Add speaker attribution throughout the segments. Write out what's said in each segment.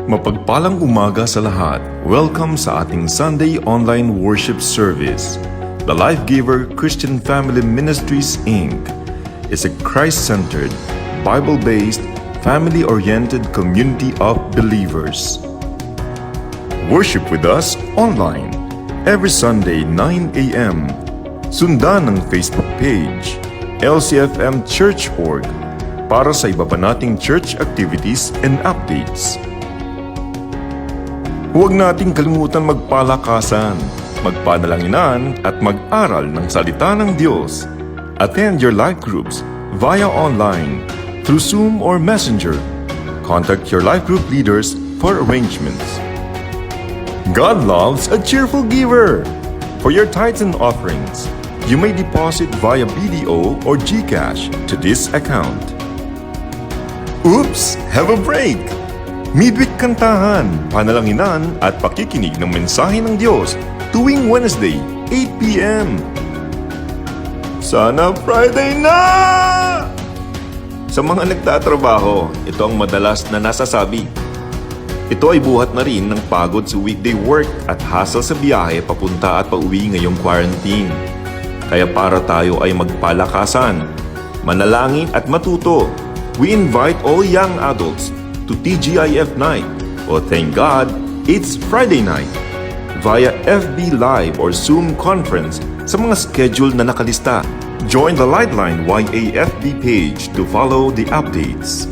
Speaker 1: Mapagpalang umaga sa lahat. Welcome sa ating Sunday online worship service. The Life Giver Christian Family Ministries, Inc. is a Christ-centered, Bible-based, family-oriented community of believers. Worship with us online every Sunday 9 a.m. Sundan ang Facebook page, LCFM Church.org, para sa iba pa nating church activities and updates. Huwag nating kalimutan magpalakasan, magpanalanginan at mag-aral ng salita ng Diyos. Attend your life groups via online, through Zoom or Messenger. Contact your life group leaders for arrangements. God loves a cheerful giver. For your tithes and offerings, you may deposit via BDO or GCash to this account. Oops! Have a break! Midweek kantahan, panalanginan at pakikinig ng mensahe ng Diyos tuwing Wednesday, 8 p.m. Sana Friday na! Sa mga nagtatrabaho, ito ang madalas na nasasabi. Ito ay buhat na rin ng pagod sa weekday work at hassle sa biyahe papunta at pauwi ngayong quarantine. Kaya para tayo ay magpalakasan, manalangin at matuto, we invite all young adults to TGIF night. Oh, thank God, it's Friday night. Via FB Live or Zoom conference sa mga schedule na nakalista. Join the Lightline YAFB page to follow the updates.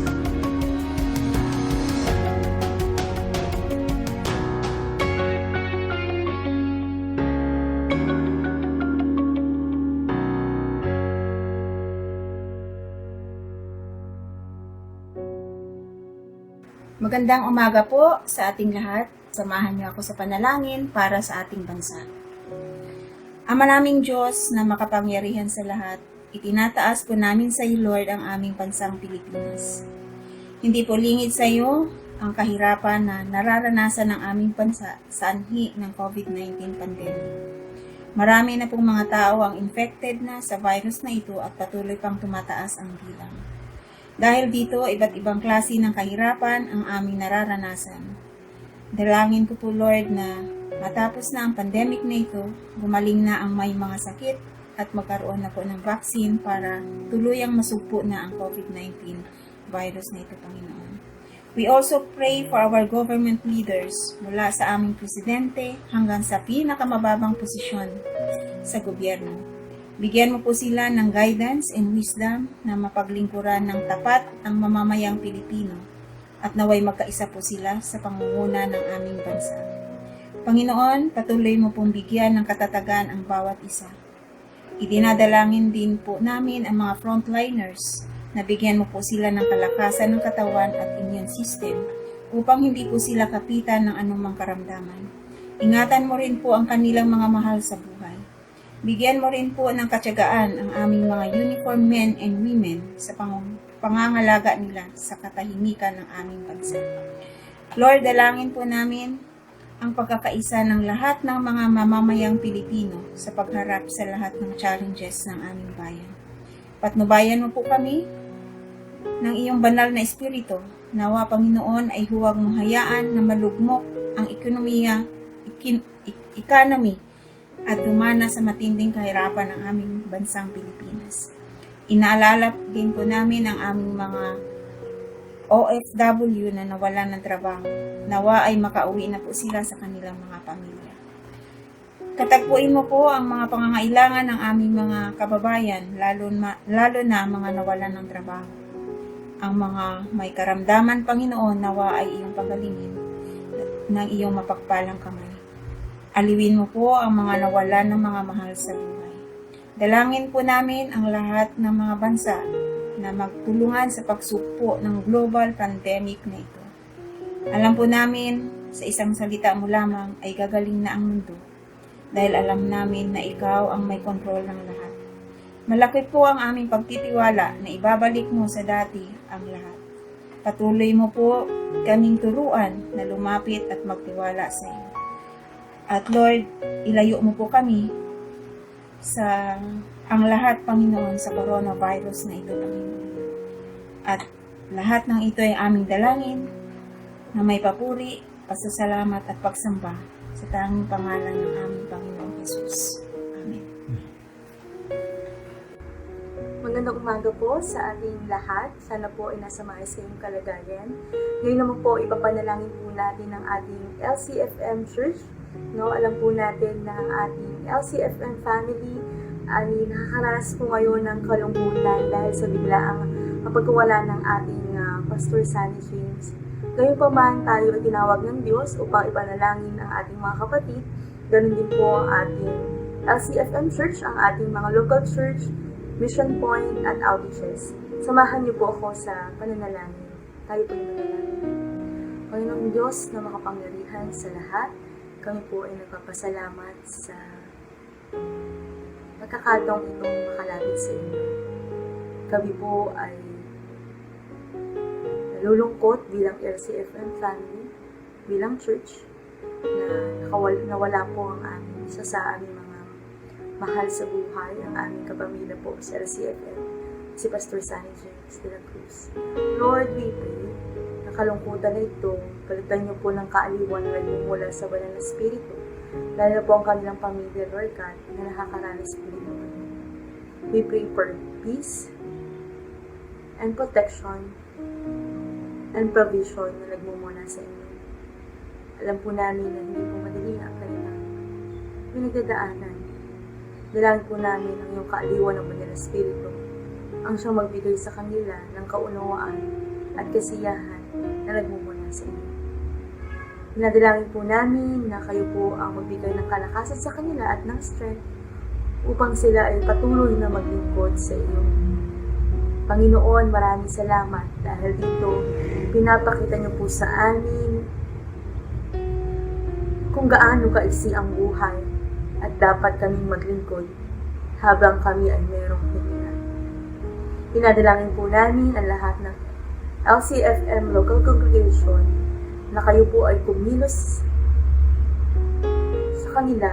Speaker 2: Magandang umaga po sa ating lahat. Samahan niyo ako sa panalangin para sa ating bansa. Ama naming Diyos na makapangyarihan sa lahat, itinataas po namin sa iyo, Lord, ang aming bansang Pilipinas. Hindi po lingid sa iyo ang kahirapan na nararanasan ng aming bansa sa anhi ng COVID-19 pandemic. Marami na pong mga tao ang infected na sa virus na ito at patuloy pang tumataas ang bilang. Dahil dito, iba't ibang klase ng kahirapan ang aming nararanasan. Dalangin ko po, Lord, na matapos na ang pandemic na ito, gumaling na ang may mga sakit at magkaroon na po ng vaccine para tuluyang masugpo na ang COVID-19 virus na ito, Panginoon. We also pray for our government leaders mula sa aming presidente hanggang sa pinakamababang posisyon sa gobyerno. Bigyan mo po sila ng guidance and wisdom na mapaglingkuran ng tapat ang mamamayang Pilipino at naway magkaisa po sila sa pangunguna ng aming bansa. Panginoon, patuloy mo pong bigyan ng katatagan ang bawat isa. Idinadalangin din po namin ang mga frontliners na bigyan mo po sila ng kalakasan ng katawan at immune system upang hindi po sila kapitan ng anumang karamdaman. Ingatan mo rin po ang kanilang mga mahal sa buhay. Bigyan mo rin po ng katyagaan ang aming mga uniformed men and women sa pangangalaga nila sa katahimikan ng aming bansa. Lord, dalangin po namin ang pagkakaisa ng lahat ng mga mamamayang Pilipino sa pagharap sa lahat ng challenges ng aming bayan. Patnubayan mo po kami ng iyong banal na espiritu. Nawa, Panginoon, ay huwag mong hayaan na malugmok ang economy at dumana sa matinding kahirapan ng aming bansang Pilipinas. Inaalala din po namin ang aming mga OFW na nawalan ng trabaho. Nawa ay makauwi na po sila sa kanilang mga pamilya. Katagpuin mo po ang mga pangangailangan ng aming mga kababayan, lalo na mga nawalan ng trabaho. Ang mga may karamdaman, Panginoon, nawa ay iyong pagalingin ng iyong mapagpalang kamay. Aliwin mo po ang mga nawalan ng mga mahal sa buhay. Dalangin po namin ang lahat ng mga bansa na magtulungan sa pagsugpo ng global pandemic na ito. Alam po namin, sa isang salita mo lamang ay gagaling na ang mundo dahil alam namin na ikaw ang may kontrol ng lahat. Malaki po ang aming pagtitiwala na ibabalik mo sa dati ang lahat. Patuloy mo po kaming turuan na lumapit at magtiwala sa iyo. At Lord, ilayo mo po kami sa ang lahat, Panginoon, sa coronavirus na ito, Panginoon. At lahat ng ito ay aming dalangin na may papuri, pasasalamat at pagsamba sa tanging pangalan ng aming Panginoong Hesus. Amen.
Speaker 3: Magandang umaga po sa ating lahat. Sana po ay nasa maayos kayong kalagayan. Ngayon naman po, ipapanalangin po natin ang ating LCFM Church. No, alam po natin na ang ating LCFM family ay nakakaranas po ngayon ng kalungkutan dahil sa biglaang pagkawala ng ating Pastor Sunny James. Ngayon pa man tayo ay tinawag ng Diyos upang ipanalangin ang ating mga kapatid. Ganun din po ang ating LCFM Church, ang ating mga local church, Mission Point at outreaches. Samahan niyo po ako sa pananalangin. Tayo po yung manalangin. Panginoong Diyos na makapangyarihan sa lahat, kami po ay nagpapasalamat sa pagkakataong itong makalapit sa inyo. Kami po ay nalulungkot bilang LCFM family, bilang church, na nawala po ang aming isa sa aming mga mahal sa buhay, ang aming kapamilya po sa LCFM, si Pastor Sunny James de la Cruz. Lord, we pray na kalungkutan na ito, palitan niyo po ng kaaliwan na nagmumula sa banal na Espiritu, lalo na po ang kanilang pamilya, Lord God, na nakakaranas po din naman. We pray for peace and protection and provision na nagmumula sa inyo. Alam po namin na hindi po madali ang kanilang pinagdadaanan. Dalangin po namin ang iyong kaaliwan ng banal na Espiritu, ang siyang magbigay sa kanila ng kaunawaan at kasiyahan na nagmumula sa inyo. Pinadalangin po namin na kayo po ang magbigay ng kalakasan sa kanila at ng strength upang sila ay patuloy na maglingkod sa iyo. Panginoon, maraming salamat dahil dito pinapakita niyo po sa amin kung gaano kaiksi ang buhay at dapat kaming maglingkod habang kami ay mayroong hininga. Pinadalangin po namin ang lahat ng LCFM local congregation na kayo po ay kumilos sa kanila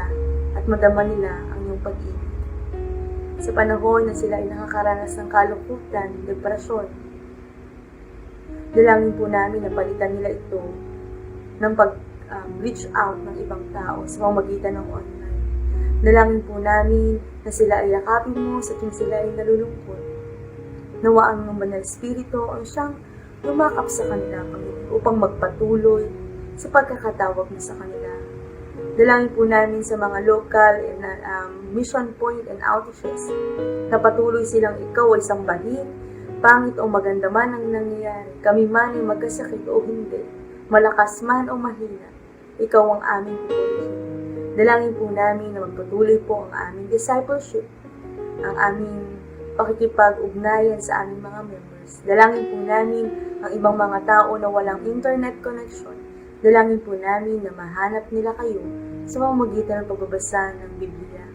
Speaker 3: at madama nila ang iyong pag-ibig. Sa panahon na sila ay nakakaranas ng kalungkutan, depresyon, dalangin po namin na palitan nila ito ng pag-reach out ng ibang tao sa pamamagitan ng online. Dalangin po namin na sila ay yakapin mo sa tuwing sila ay nalulungkot. Nawa ang banal Espiritu ang siyang lumakap sa kanila, Panginoon, upang magpatuloy sa pagkakatawag mo sa kanila. Dalangin po namin sa mga local and mission point and outreaches na patuloy silang ikaw ay sambahin, pangit o maganda man ang nangyayari, kami man ay magkasakit o hindi, malakas man o mahina, ikaw ang aming pupurihin. Dalangin po namin na magpatuloy po ang aming discipleship, ang aming pakikipag-ugnayan sa aming mga members. Dalangin po namin ang ibang mga tao na walang internet connection. Dalangin po namin na mahanap nila kayo sa pamamagitan ng pagbabasa ng Biblia.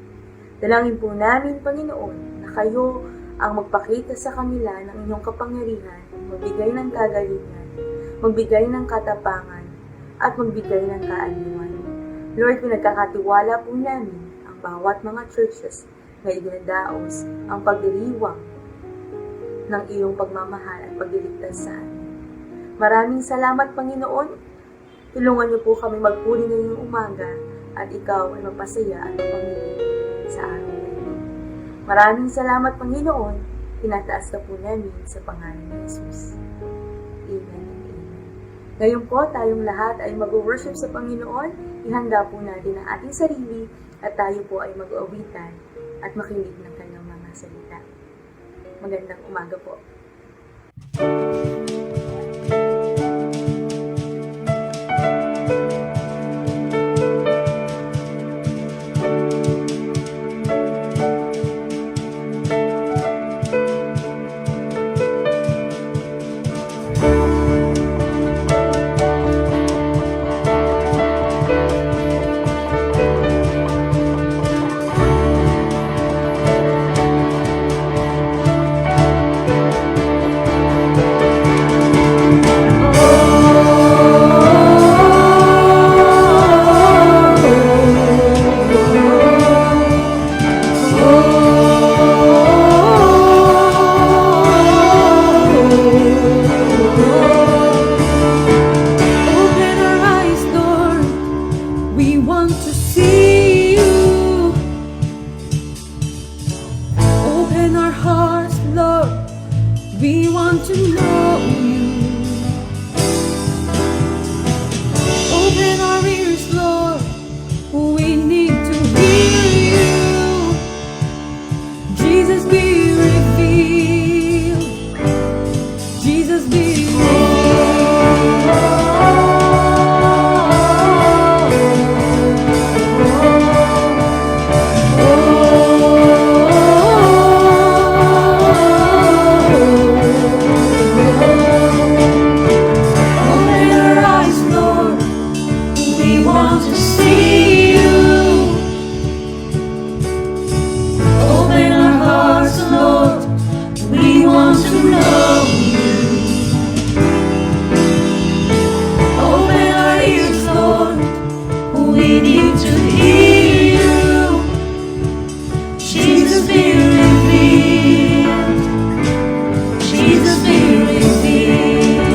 Speaker 3: Dalangin po namin, Panginoon, na kayo ang magpakita sa kanila ng inyong kapangyarihan, magbigay ng kagalingan, magbigay ng katapangan, at magbigay ng kaaliwan. Lord, pinagkakatiwala po namin ang bawat mga churches na idinadaos ang pagdiriwang ng iyong pagmamahal at pagliligtas sa amin. Maraming salamat, Panginoon. Tulungan niyo po kami magpuri ngayong umaga at ikaw ay magpasaya at magpamili sa araw na ito. Maraming salamat, Panginoon. Tinataas ka po namin sa pangalan ni Jesus. Amen and amen. Ngayon po, tayong lahat ay mag-worship sa Panginoon. Ihanda po natin ang ating sarili at tayo po ay mag-awitan at makinig ng kanyang mga salita. Magandang umaga po. Jesus be Open your eyes, Lord. We want to see you. Open our hearts, Lord. We want to know you. Open our ears, Lord. We need to hear you. Jesus be revealed. Jesus be revealed.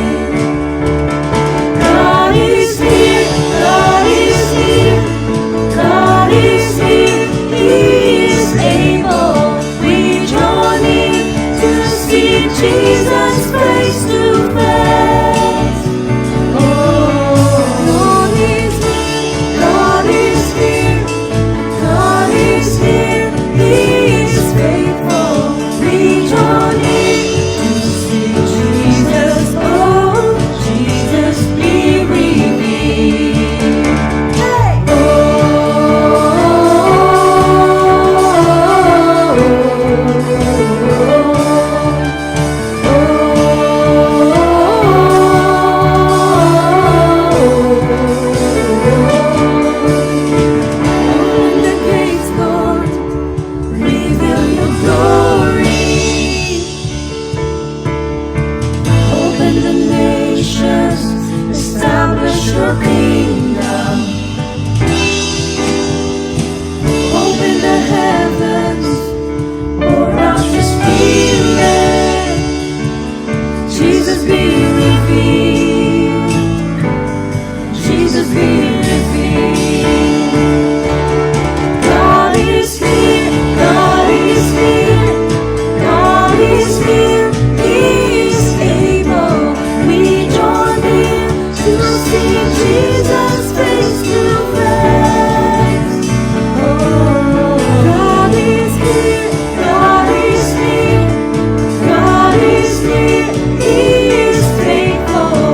Speaker 3: God is here. God is here. God is here. He is able. We join in to see Jesus face to face. Oh, God is here. God is here. God is here. He is faithful. We join in to see Jesus. Oh, Jesus be revealed. Hey! Open the gates, Lord. Reveal your glory. Open the nations. Establish your kingdom. Open the heavens. Pour out your spirit. Jesus be revealed. Jesus be revealed. God is here. God is here. God is here. He is able. We join in to see Jesus face to face. Oh, God is here. God is here. God is here. He is faithful.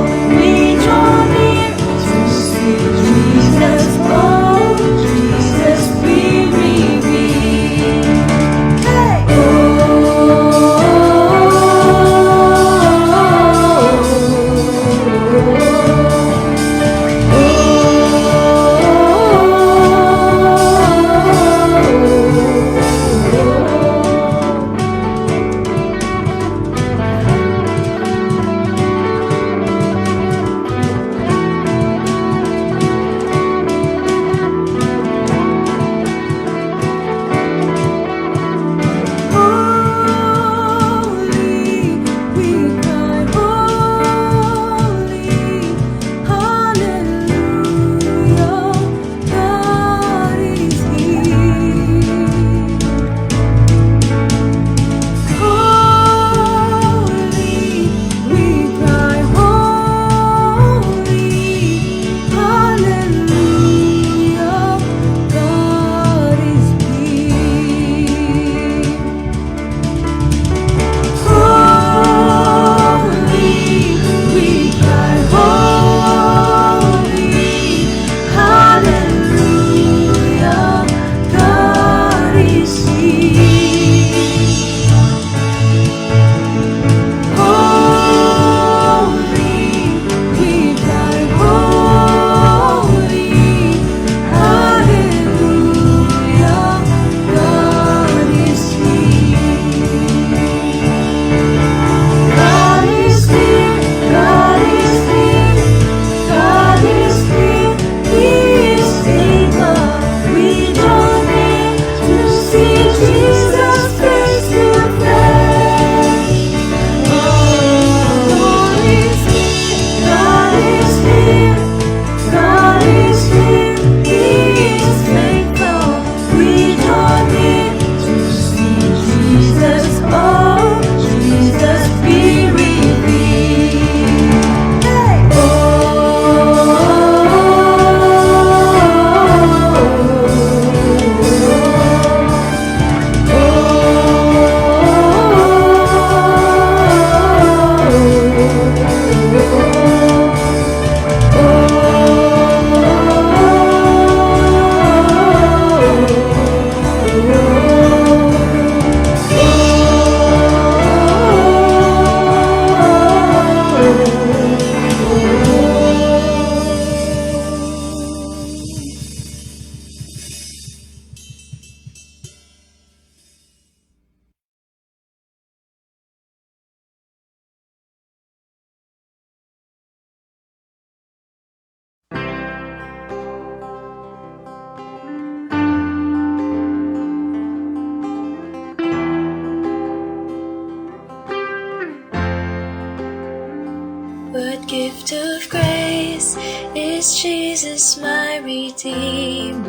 Speaker 4: What gift of grace is Jesus my Redeemer?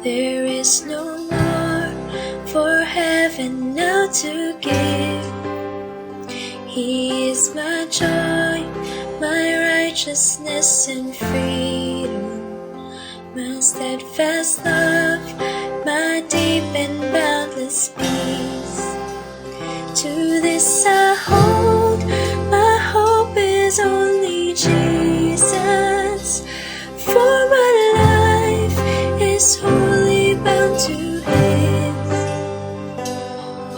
Speaker 4: There is no more for heaven now to give. He is my joy, my righteousness and freedom, my steadfast love, my deep and boundless peace. To this I hold, my hope is only Jesus, for my life is wholly bound to His.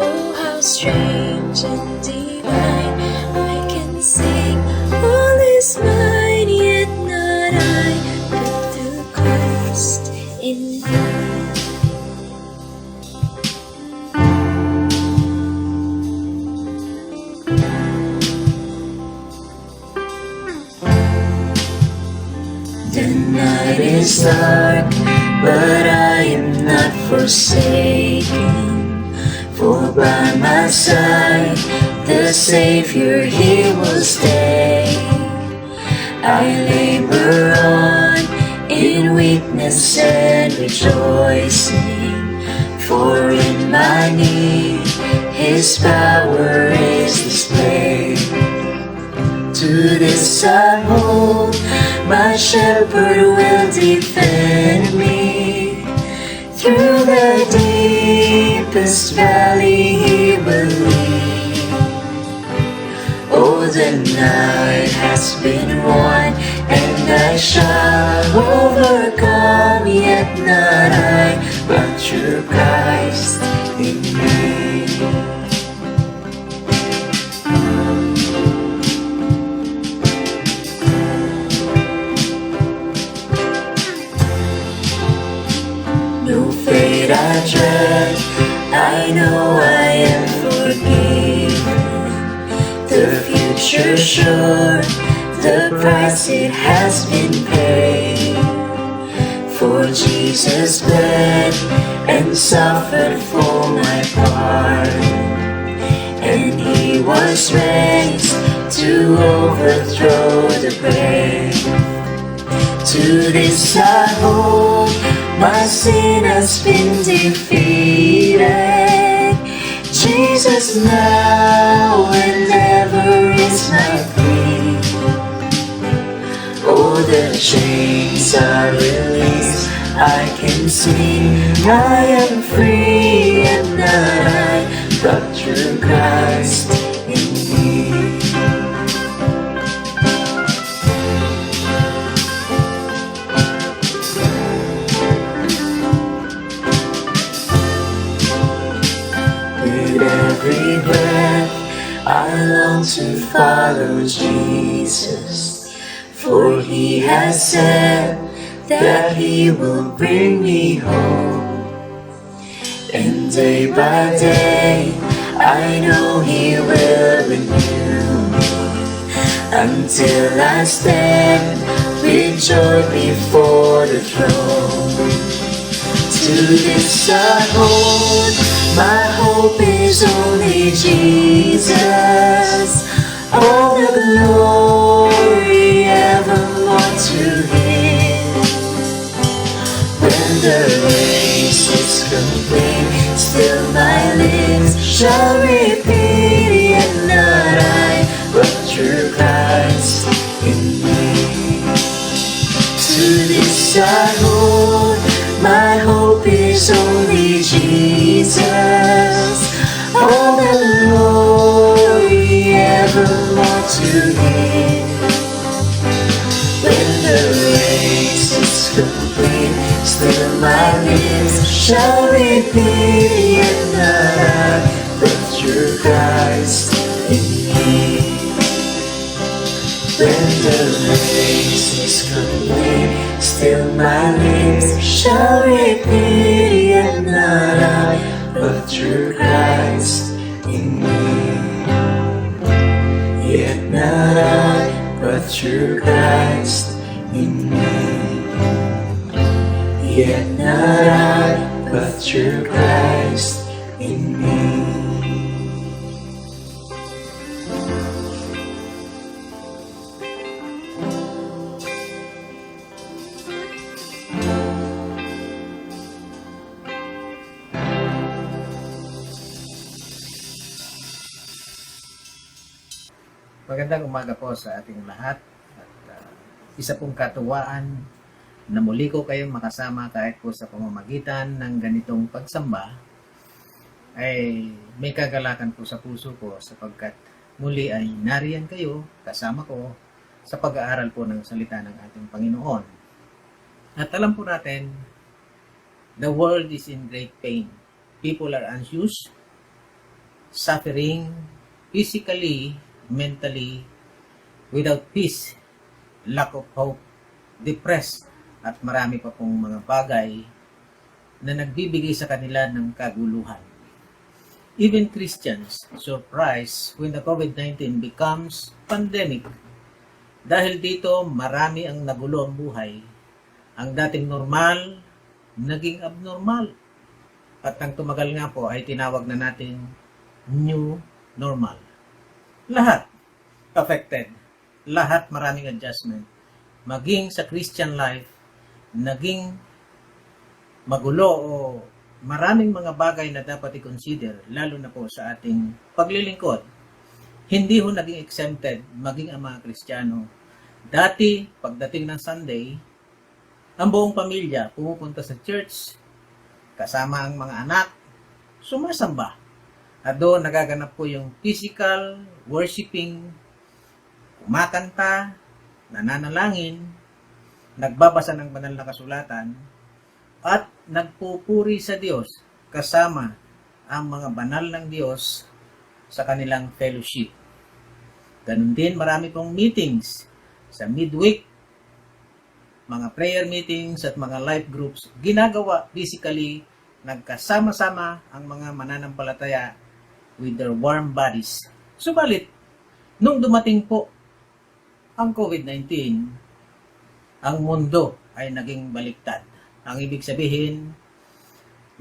Speaker 4: Oh, how strange and divine, I can sing all is mine, yet not I, but through Christ in me. The night is dark, but I am not forsaken, for by my side the Savior He will stay. I labor on in weakness and rejoicing, for in my need His power is displayed. To this I hold, my shepherd will defend me. Through the deepest valley He will lead. Oh, the night has been won, and I shall overcome, yet not I, but through Christ in me. No fate I dread, I know I am forgiven. The future sure, the price it has been paid. For Jesus bled and suffered for my pardon, and He was raised to overthrow the grave. To this I hold, my sin has been defeated. Jesus now and ever is my plea. Oh, the chains are released, I can sing, I am free, and not I, but through Christ in me. With every breath I long to follow Jesus, for He has said that He will bring me home. And day by day I know He will renew me, until I stand with joy before the throne. To this I hold, my hope is only Jesus. All the glory evermore to Him. When the race is complete, still my lips shall repeat, yet not I, but through Christ in me. To this I hold, my hope is only Jesus. All the glory evermore to Him. When the race is complete, still my lips shall repeat, yet not I, but through Christ in me. When the race is complete, still my lips shall repeat, yet not I, but through Christ in me. Yet not I, but through Christ in me. Yet not I, but through Christ in me.
Speaker 5: Magandang umaga po sa ating lahat. At isa pong katuwaan na muli ko kayong makasama kahit po sa pamamagitan ng ganitong pagsamba ay may kagalakan po sa puso ko sapagkat muli ay nariyan kayo kasama ko sa pag-aaral po ng salita ng ating Panginoon. At alam po natin, the world is in great pain. People are anxious, suffering physically, mentally, without peace, lack of hope, depressed, at marami pa pong mga bagay na nagbibigay sa kanila ng kaguluhan. Even Christians surprised when the COVID-19 becomes pandemic. Dahil dito, marami ang nagulo ang buhay. Ang dating normal, naging abnormal. At ang tumagal nga po ay tinawag na natin new normal. Lahat affected. Lahat maraming adjustment. Maging sa Christian life, naging magulo o maraming mga bagay na dapat i-consider, lalo na po sa ating paglilingkod. Hindi ho naging exempted maging ang mga Kristiyano. Dati, pagdating ng Sunday, ang buong pamilya pumupunta sa church, kasama ang mga anak, sumasamba. At doon nagaganap po yung physical worshiping, kumakanta, nananalangin, nagbabasa ng banal na kasulatan, at nagpupuri sa Diyos kasama ang mga banal ng Diyos sa kanilang fellowship. Ganun din marami pong meetings sa midweek, mga prayer meetings at mga life groups, ginagawa physically, nagkasama-sama ang mga mananampalataya with their warm bodies. Subalit, nung dumating po ang COVID-19, ang mundo ay naging baliktad. Ang ibig sabihin,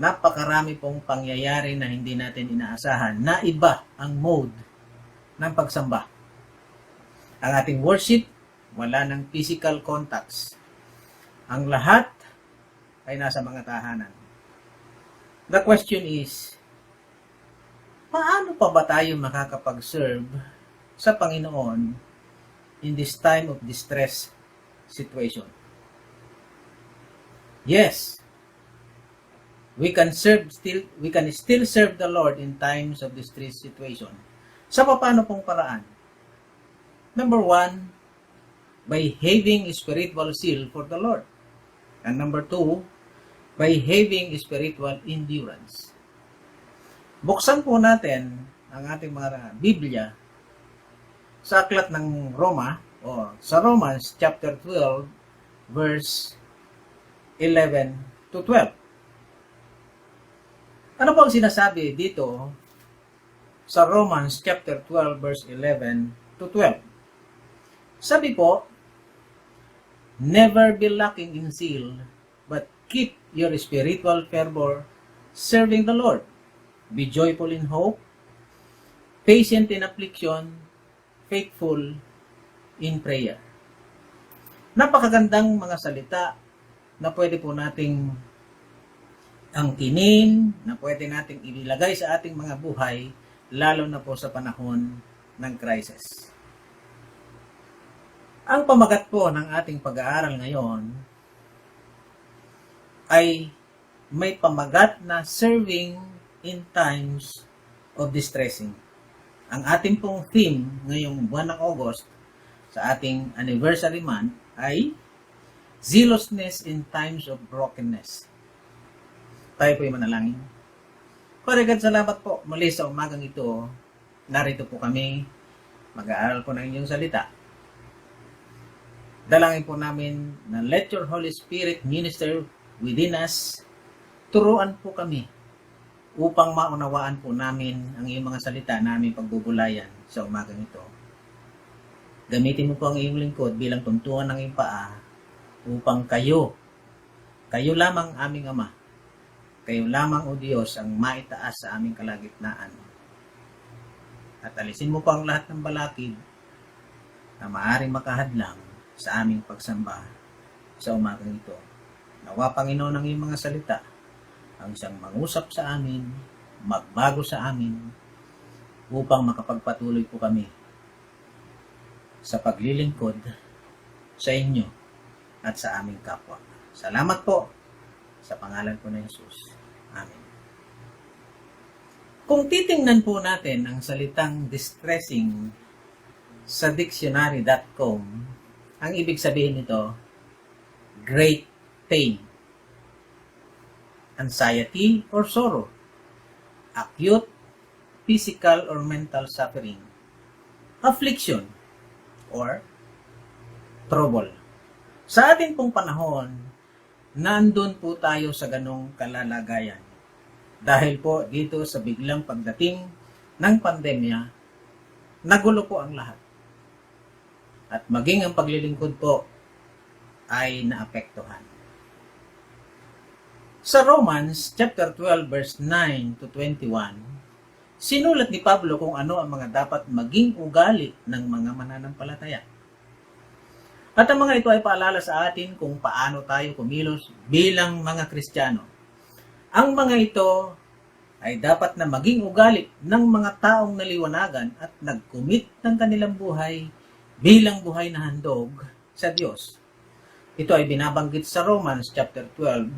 Speaker 5: napakarami pong pangyayari na hindi natin inaasahan na iba ang mode ng pagsamba. Ang ating worship, wala ng physical contacts. Ang lahat ay nasa mga tahanan. The question is, paano pa ba tayo makakapag-serve sa Panginoon in this time of distress situation? Yes, we can still serve the Lord in times of distress situation. Sa paano pong paraan? Number 1, by having spiritual zeal for the Lord. And number 2, by having spiritual endurance. Buksan po natin ang ating mga Biblia sa aklat ng Roma o sa Romans chapter 12 verse 11 to 12. Ano po ang sinasabi dito sa Romans chapter 12 verse 11 to 12? Sabi po, never be lacking in zeal, but keep your spiritual fervor serving the Lord. Be joyful in hope, patient in affliction, faithful in prayer. Napakagandang mga salita na pwede po nating angkinin, na pwede nating ilagay sa ating mga buhay, lalo na po sa panahon ng crisis. Ang pamagat po ng ating pag-aaral ngayon ay may pamagat na serving in times of distressing. Ang ating pong theme ngayong buwan ng August sa ating anniversary month ay zealousness in times of brokenness. Tayo po yung manalangin. Father God, salamat po muli sa umagang ito. Narito po kami, mag-aaral po ng inyong salita. Dalangin po namin na let your Holy Spirit minister within us. Turuan po kami upang maunawaan po namin ang iyong mga salita na aming pagbubulayan sa umagang ito. Gamitin mo po ang iyong lingkod bilang tuntuan ng iyong paa upang kayo lamang aming Ama, kayo lamang o Diyos ang maitaas sa aming kalagitnaan. At alisin mo po ang lahat ng balakid na maaaring makahadlang sa aming pagsamba sa umagang ito. Nawa, Panginoon, ng iyong mga salita ang siyang mangusap sa amin, magbago sa amin, upang makapagpatuloy po kami sa paglilingkod sa inyo at sa aming kapwa. Salamat po sa pangalan po ng Jesus. Amen. Kung titingnan po natin ang salitang distressing sa dictionary.com, ang ibig sabihin nito, great pain, anxiety or sorrow, acute physical or mental suffering, affliction, or trouble. Sa atin pong panahon, nandun po tayo sa ganong kalalagayan. Dahil po dito sa biglang pagdating ng pandemya, nagulo po ang lahat. At maging ang paglilingkod po ay naapektuhan. Sa Romans chapter 12 verse 9 to 21, sinulat ni Pablo kung ano ang mga dapat maging ugali ng mga mananampalataya. At ang mga ito ay paalala sa atin kung paano tayo kumilos bilang mga Kristiyano. Ang mga ito ay dapat na maging ugali ng mga taong naliwanagan at nagkumit ng kanilang buhay bilang buhay na handog sa Diyos. Ito ay binabanggit sa Romans chapter 12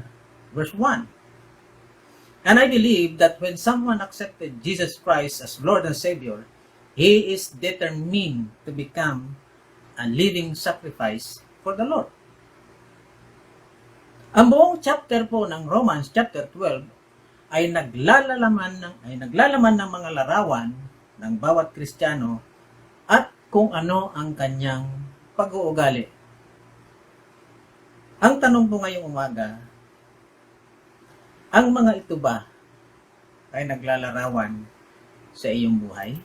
Speaker 5: verse 1. And I believe that when someone accepted Jesus Christ as Lord and Savior, he is determined to become a living sacrifice for the Lord. Ang buong chapter po ng Romans chapter 12 ay naglalaman ng mga larawan ng bawat Kristiyano at kung ano ang kanyang pag-uugali. Ang tanong po ngayong umaga, ang mga ito ba ay naglalarawan sa iyong buhay?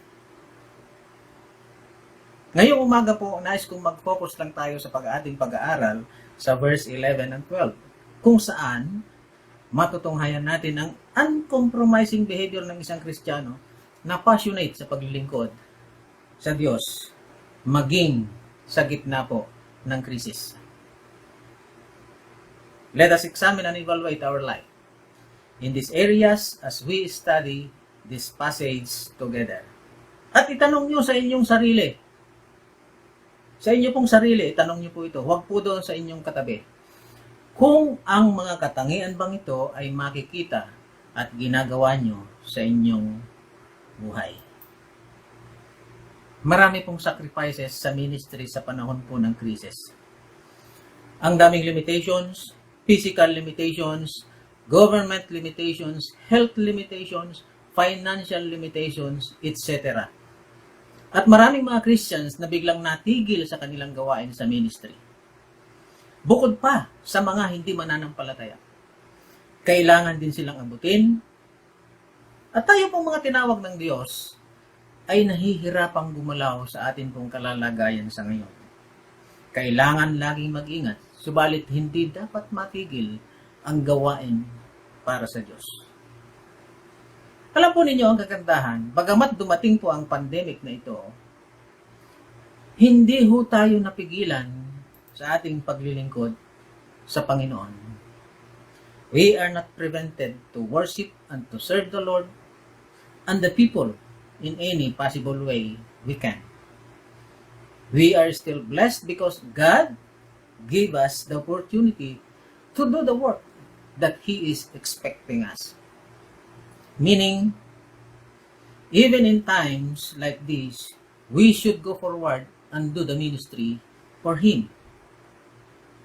Speaker 5: Ngayong umaga po, nais kong mag-focus lang tayo sa ating pag-aaral sa verse 11 and 12, kung saan matutunghayan natin ang uncompromising behavior ng isang Kristiyano na passionate sa paglilingkod sa Diyos, maging sa gitna po ng krisis. Let us examine and evaluate our life in these areas as we study this passage together. At itanong nyo sa inyong sarili, sa inyo pong sarili, itanong nyo po ito, huwag po doon sa inyong katabi. Kung ang mga katangian bang ito ay makikita at ginagawa nyo sa inyong buhay. Marami pong sacrifices sa ministry sa panahon po ng krisis. Ang daming limitations, physical limitations, government limitations, health limitations, financial limitations, etc. At maraming mga Christians na biglang natigil sa kanilang gawain sa ministry. Bukod pa sa mga hindi mananampalataya. Kailangan din silang abutin. At tayo pong mga tinawag ng Diyos ay nahihirapang gumalaw sa atin pong kalalagayan sa ngayon. Kailangan laging mag-ingat, subalit hindi dapat matigil ang gawain para sa Diyos. Alam po ninyo ang kagandahan, bagamat dumating po ang pandemic na ito, hindi ho tayo napigilan sa ating paglilingkod sa Panginoon. We are not prevented to worship and to serve the Lord and the people in any possible way we can. We are still blessed because God gave us the opportunity to do the work that He is expecting us. Meaning, even in times like this, we should go forward and do the ministry for Him.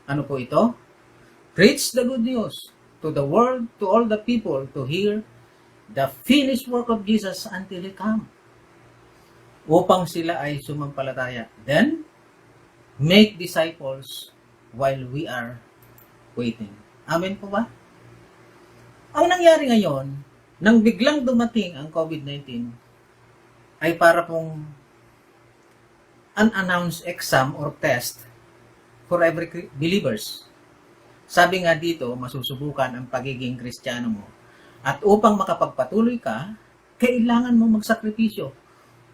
Speaker 5: Ano po ito? Preach the good news to the world, to all the people, to hear the finished work of Jesus until He come. Upang sila ay sumampalataya. Then, make disciples while we are waiting. Amen po ba? Ang nangyari ngayon, nang biglang dumating ang COVID-19, ay para pong unannounced exam or test for every believers. Sabi nga dito, masusubukan ang pagiging Kristiyano mo. At upang makapagpatuloy ka, kailangan mo magsakripisyo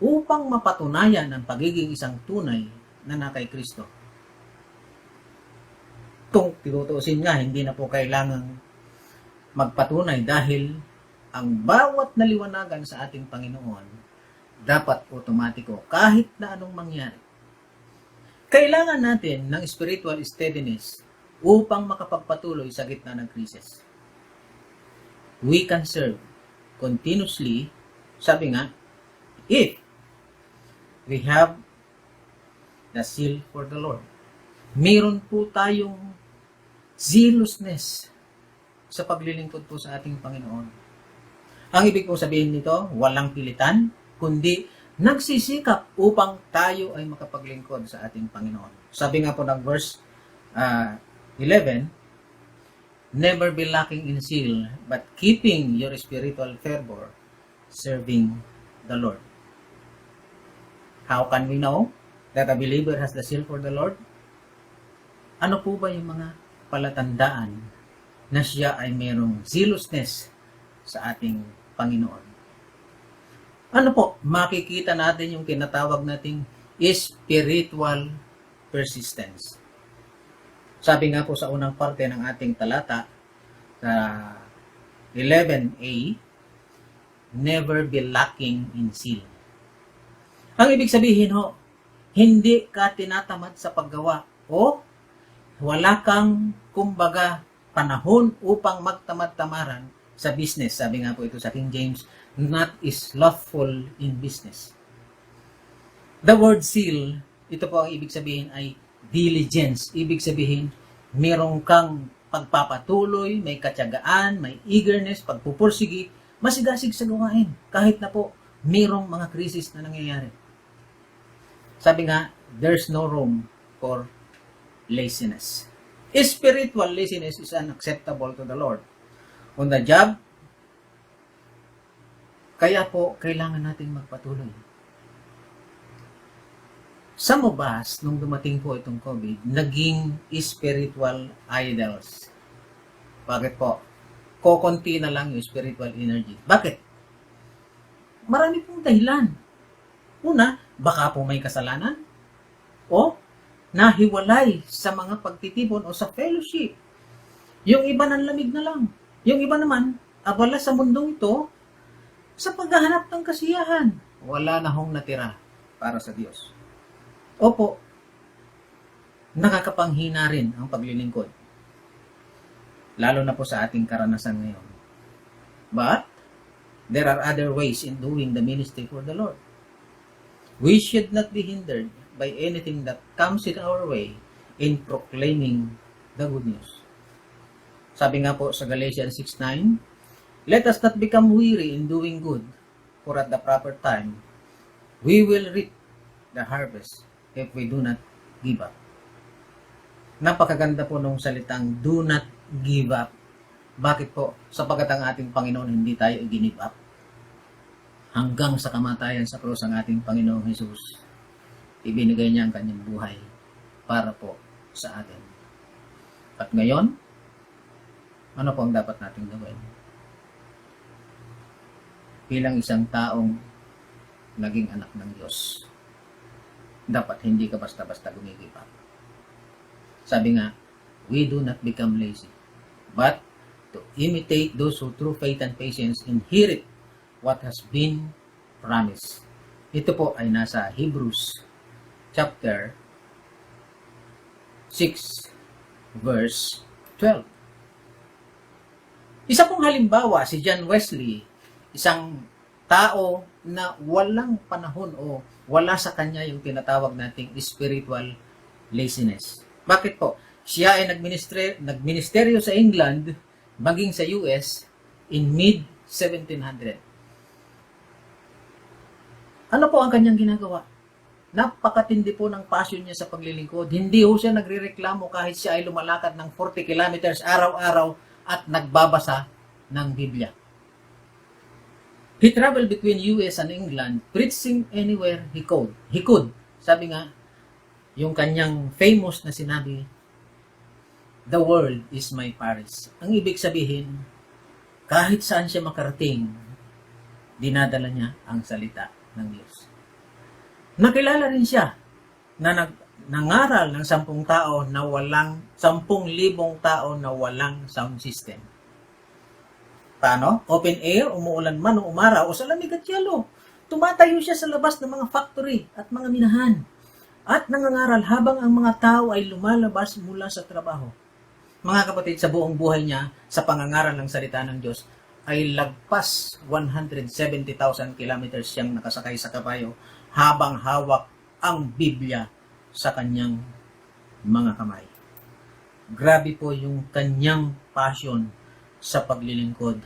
Speaker 5: upang mapatunayan ang pagiging isang tunay na nakay Kristo. Kung tinutuusin nga, hindi na po kailangang magpatunay dahil ang bawat naliwanagan sa ating Panginoon dapat otomatiko kahit na anong mangyari. Kailangan natin ng spiritual steadiness upang makapagpatuloy sa gitna ng krisis. We can serve continuously, sabi nga, if we have the zeal for the Lord. Meron po tayong zealousness sa paglilingkod po sa ating Panginoon. Ang ibig po sabihin nito, walang pilitan, kundi nagsisikap upang tayo ay makapaglingkod sa ating Panginoon. Sabi nga po ng verse 11, never be lacking in zeal, but keeping your spiritual fervor, serving the Lord. How can we know that a believer has the zeal for the Lord? Ano po ba yung mga palatandaan na siya ay mayroong zealousness sa ating Panginoon? Ano po, makikita natin yung tinatawag nating spiritual persistence. Sabi nga po sa unang parte ng ating talata, sa 11a, never be lacking in zeal. Ang ibig sabihin ho, hindi ka tinatamad sa paggawa o wala kang, kumbaga, panahon upang magtamad-tamaran sa business. Sabi nga po ito sa King James, not is slothful in business. The word zeal, ito po ang ibig sabihin ay diligence. Ibig sabihin, merong kang pagpapatuloy, may katyagaan, may eagerness, pagpupursigi, masigasig sa gawain. Kahit na po, merong mga krisis na nangyayari. Sabi nga, there's no room for laziness. Spiritual laziness is unacceptable to the Lord. On the job, kaya po, kailangan natin magpatuloy. Some of us, nung dumating po itong COVID, naging spiritual idols. Bakit po? Kokonti na lang yung spiritual energy. Bakit? Marami pong dahilan. Una, baka po may kasalanan. O, nahiwalay sa mga pagtitipon o sa fellowship. Yung iba nanlamig na lang. Yung iba naman, abala sa mundong ito, sa paghahanap ng kasiyahan. Wala na hong natira para sa Diyos. Opo, nakakapanghina rin ang paglilingkod. Lalo na po sa ating karanasan ngayon. But, there are other ways in doing the ministry for the Lord. We should not be hindered by anything that comes in our way in proclaiming the good news. Sabi nga po sa Galatians 6:9, let us not become weary in doing good, for at the proper time, we will reap the harvest if we do not give up. Napakaganda po nung salitang do not give up. Bakit po? Sapagkat ang ating Panginoon hindi tayo i-give up. Hanggang sa kamatayan sa krus ang ating Panginoong Jesus, ibinigay niya ang kanyang buhay para po sa atin. At ngayon, ano po ang dapat nating gawin? Bilang isang taong naging anak ng Diyos, dapat hindi ka basta-basta gumigip up. Sabi nga, we do not become lazy, but to imitate those who through faith and patience inherit what has been promised. Ito po ay nasa Hebrews chapter 6 verse 12. Isa pong halimbawa si John Wesley, isang tao na walang panahon o wala sa kanya yung tinatawag nating spiritual laziness. Bakit po? Siya ay nagministeryo sa England, maging sa US, in mid-1700. Ano po ang kanyang ginagawa? Napakatindi po ng passion niya sa paglilingkod. Hindi ho siya nagrereklamo kahit siya ay lumalakad ng 40 kilometers araw-araw at nagbabasa ng Biblia. He traveled between US and England, preaching anywhere he could. Sabi nga, yung kanyang famous na sinabi, the world is my Paris. Ang ibig sabihin, kahit saan siya makarating, dinadala niya ang salita ng Diyos. Nakilala rin siya na nangaral ng 10,000 tao na walang 10,000 tao na walang sound system. Paano? Open air, umuulan man o umaraw o sa lamig at yelo. Tumatayo siya sa labas ng mga factory at mga minahan. at nangangaral habang ang mga tao ay lumalabas mula sa trabaho. Mga kapatid, sa buong buhay niya, sa pangangaral ng salita ng Diyos, ay lagpas 170,000 kilometers siyang nakasakay sa kabayo habang hawak ang Biblia sa kanyang mga kamay. Grabe po yung kanyang passion sa paglilingkod.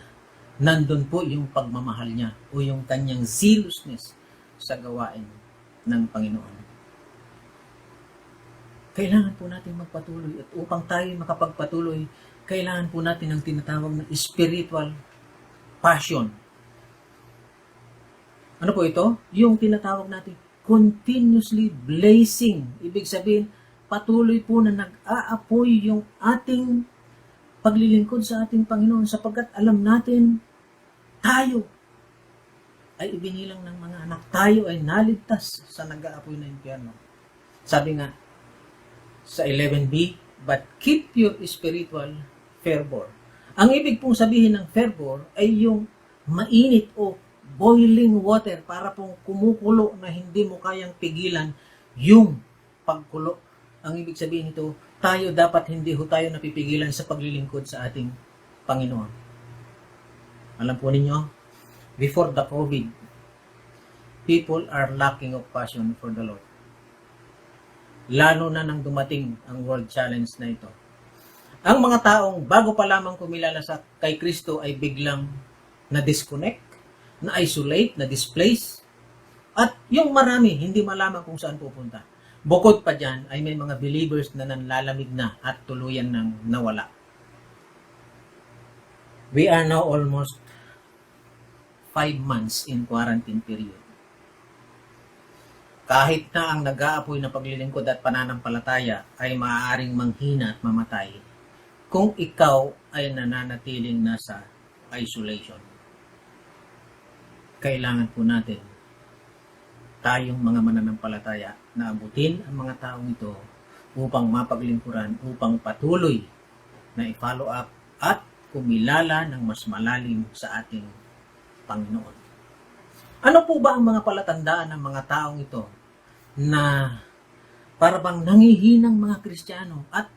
Speaker 5: Nandun po yung pagmamahal niya o yung kanyang zealousness sa gawain ng Panginoon. Kailangan po natin magpatuloy at upang tayo makapagpatuloy, kailangan po natin ang tinatawag na spiritual passion. Ano po ito? Yung tinatawag natin continuously blazing. Ibig sabihin, patuloy po na nag-aapoy yung ating paglilingkod sa ating Panginoon sapagkat alam natin tayo ay ibinilang ng mga anak. Tayo ay naligtas sa nag-aapoy na impyerno. Sabi nga sa 11b, but keep your spiritual fervor. Ang ibig pong sabihin ng fervor ay yung mainit o boiling water para pong kumukulo na hindi mo kayang pigilan yung pagkulo. Ang ibig sabihin nito, tayo dapat hindi ho tayo napipigilan sa paglilingkod sa ating Panginoon. Alam po ninyo, before the COVID, people are lacking of passion for the Lord. Lalo na nang dumating ang World Challenge na ito. Ang mga taong bago pa lamang kumilala sa kay Kristo ay biglang na-disconnect, na-isolate, na-displace, at yung marami hindi malaman kung saan pupunta. Bukod pa dyan ay may mga believers na nanlalamig na at tuluyan ng nawala. We are now almost 5 months in quarantine period. Kahit na ang nag-aapoy na paglilingkod at pananampalataya ay maaaring manghina at mamatay kung ikaw ay nananatiling nasa isolation. Kailangan po natin tayong mga mananampalataya na abutin ang mga taong ito upang mapaglingkuran, upang patuloy na i-follow up at kumilala ng mas malalim sa ating Panginoon. Ano po ba ang mga palatandaan ng mga taong ito na parang nangihinang mga Kristiyano at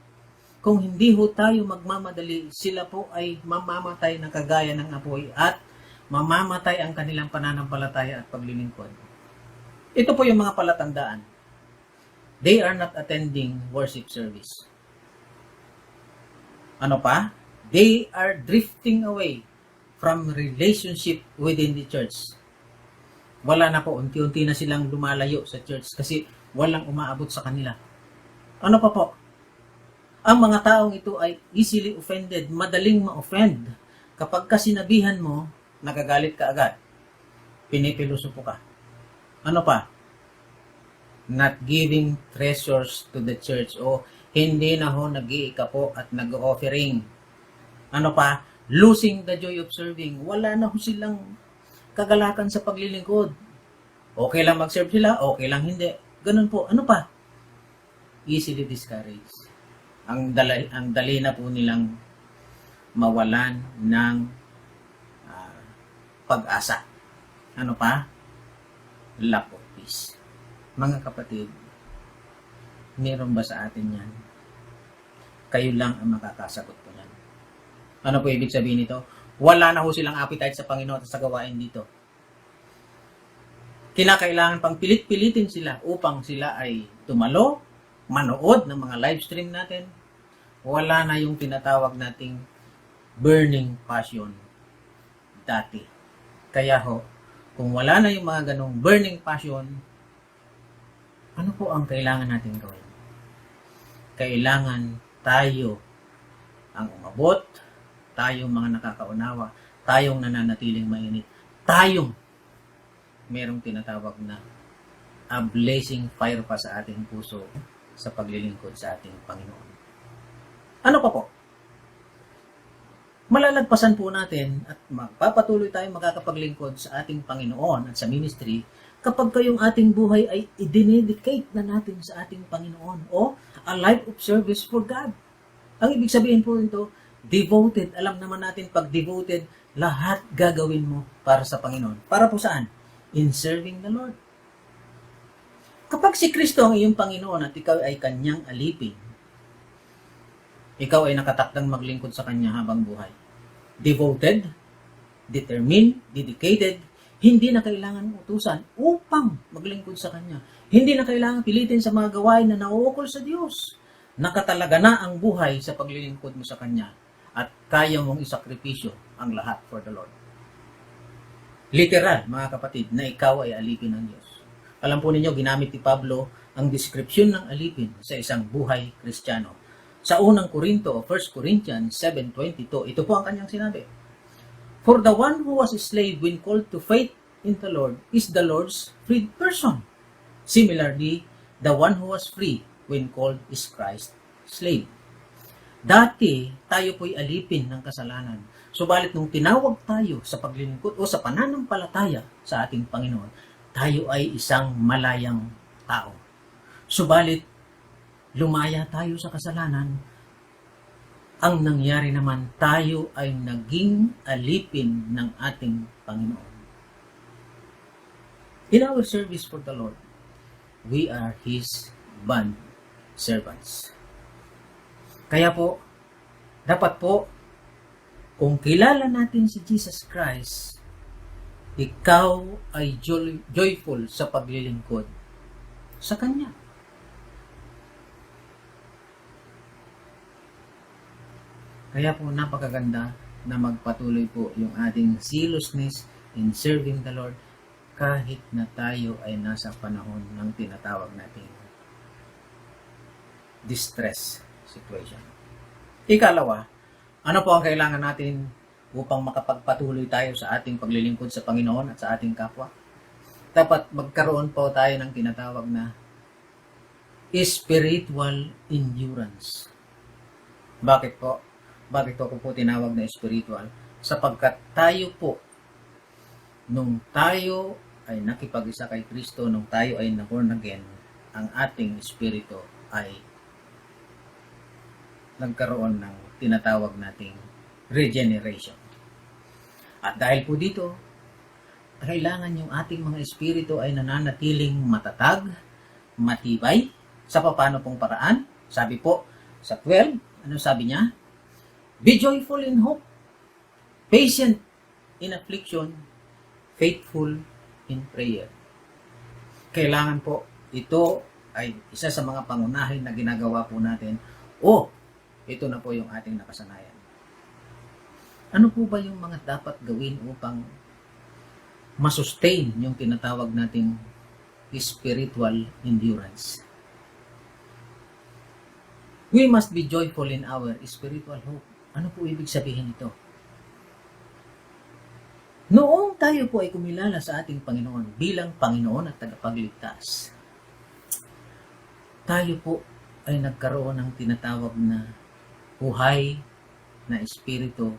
Speaker 5: kung hindi ho tayo magmamadali, sila po ay mamamatay na kagaya ng apoy at mamamatay ang kanilang pananampalataya at paglilingkod. Ito po yung mga palatandaan. They are not attending worship service. Ano pa? They are drifting away from relationship within the church. Wala na po, unti-unti na silang lumalayo sa church kasi walang umaabot sa kanila. Ano pa po? Ang mga taong ito ay easily offended, madaling ma-offend. Kapag sinabihan mo, nagagalit ka agad. Pinipilosopo ka. Ano pa? Not giving treasures to the church o hindi na ho nag-iikapo at nag-offering. Ano pa? Losing the joy of serving. Wala na ho silang kagalakan sa paglilingkod. Okay lang mag-serve sila, okay lang hindi. Ganun po. Ano pa? Easily discouraged. Ang dali na po nilang mawalan ng pag-asa. Ano pa? Lack of peace. Mga kapatid, meron ba sa atin yan? Kayo lang ang makakasagot po yan. Ano po ibig sabihin nito? Wala na ho silang appetite sa Panginoon at sa gawain dito. Kinakailangan pang pilit-pilitin sila upang sila ay tumalo, manood ng mga live stream natin. Wala na yung tinatawag nating burning passion dati. Kaya ho, kung wala na yung mga ganong burning passion, ano po ang kailangan natin gawin? Kailangan tayo ang umabot, tayong mga nakakaunawa, tayong nananatiling mainit, tayong merong tinatawag na a blazing fire pa sa ating puso sa paglilingkod sa ating Panginoon. Ano pa po? Malalagpasan po natin at magpapatuloy tayong makakapaglingkod sa ating Panginoon at sa ministry kapag kayong ating buhay ay i-dedicate na natin sa ating Panginoon o a life of service for God. Ang ibig sabihin po nito, devoted. Alam naman natin pag devoted, lahat gagawin mo para sa Panginoon. Para po saan? In serving the Lord. Kapag si Kristo ang iyong Panginoon at ikaw ay kanyang alipin, ikaw ay nakatakdang maglingkod sa kanya habang buhay. Devoted, determined, dedicated, hindi na kailangan utusan upang maglingkod sa kanya. Hindi na kailangan pilitin sa mga gawain na nauukol sa Diyos. Nakatalaga na ang buhay sa paglilingkod mo sa kanya at kaya mong isakripisyo ang lahat for the Lord. Literal, mga kapatid, na ikaw ay alipin ng Diyos. Alam po ninyo, ginamit ni Pablo ang description ng alipin sa isang buhay Kristiyano. Sa unang Korinto o 1 Corinthians 7:22, ito po ang kanyang sinabi. For the one who was a slave when called to faith in the Lord is the Lord's freed person. Similarly, the one who was free when called is Christ's slave. Dati, tayo po'y alipin ng kasalanan. Subalit nung tinawag tayo sa paglilingkod o sa pananampalataya sa ating Panginoon, tayo ay isang malayang tao. Subalit, lumaya tayo sa kasalanan. Ang nangyari naman, tayo ay naging alipin ng ating Panginoon. In our service for the Lord, we are His bond servants. Kaya po, dapat po, kung kilala natin si Jesus Christ, ikaw ay joyful sa paglilingkod sa Kanya. Kaya po napakaganda na magpatuloy po yung ating zealousness in serving the Lord kahit na tayo ay nasa panahon ng tinatawag nating distress situation. Ikalawa, ano po ang kailangan natin upang makapagpatuloy tayo sa ating paglilingkod sa Panginoon at sa ating kapwa? Dapat magkaroon po tayo ng tinatawag na spiritual endurance. Bakit po? Bakit ko po tinawag na spiritual? Sapagkat tayo po, nung tayo ay nakipag-isa kay Kristo, nung tayo ay na-born again, ang ating espiritu ay nagkaroon ng tinatawag nating regeneration. At dahil po dito, kailangan yung ating mga espiritu ay nananatiling matatag, matibay, sa paano pong paraan. Sabi po sa 12, ano sabi niya? Be joyful in hope, patient in affliction, faithful in prayer. Kailangan po, ito ay isa sa mga pangunahin na ginagawa po natin. Ito na po yung ating nakasanayan. Ano po ba yung mga dapat gawin upang masustain yung tinatawag nating spiritual endurance? We must be joyful in our spiritual hope. Ano po ibig sabihin ito? Noong tayo po ay kumilala sa ating Panginoon bilang Panginoon at tagapagligtas, tayo po ay nagkaroon ng tinatawag na buhay na espiritu,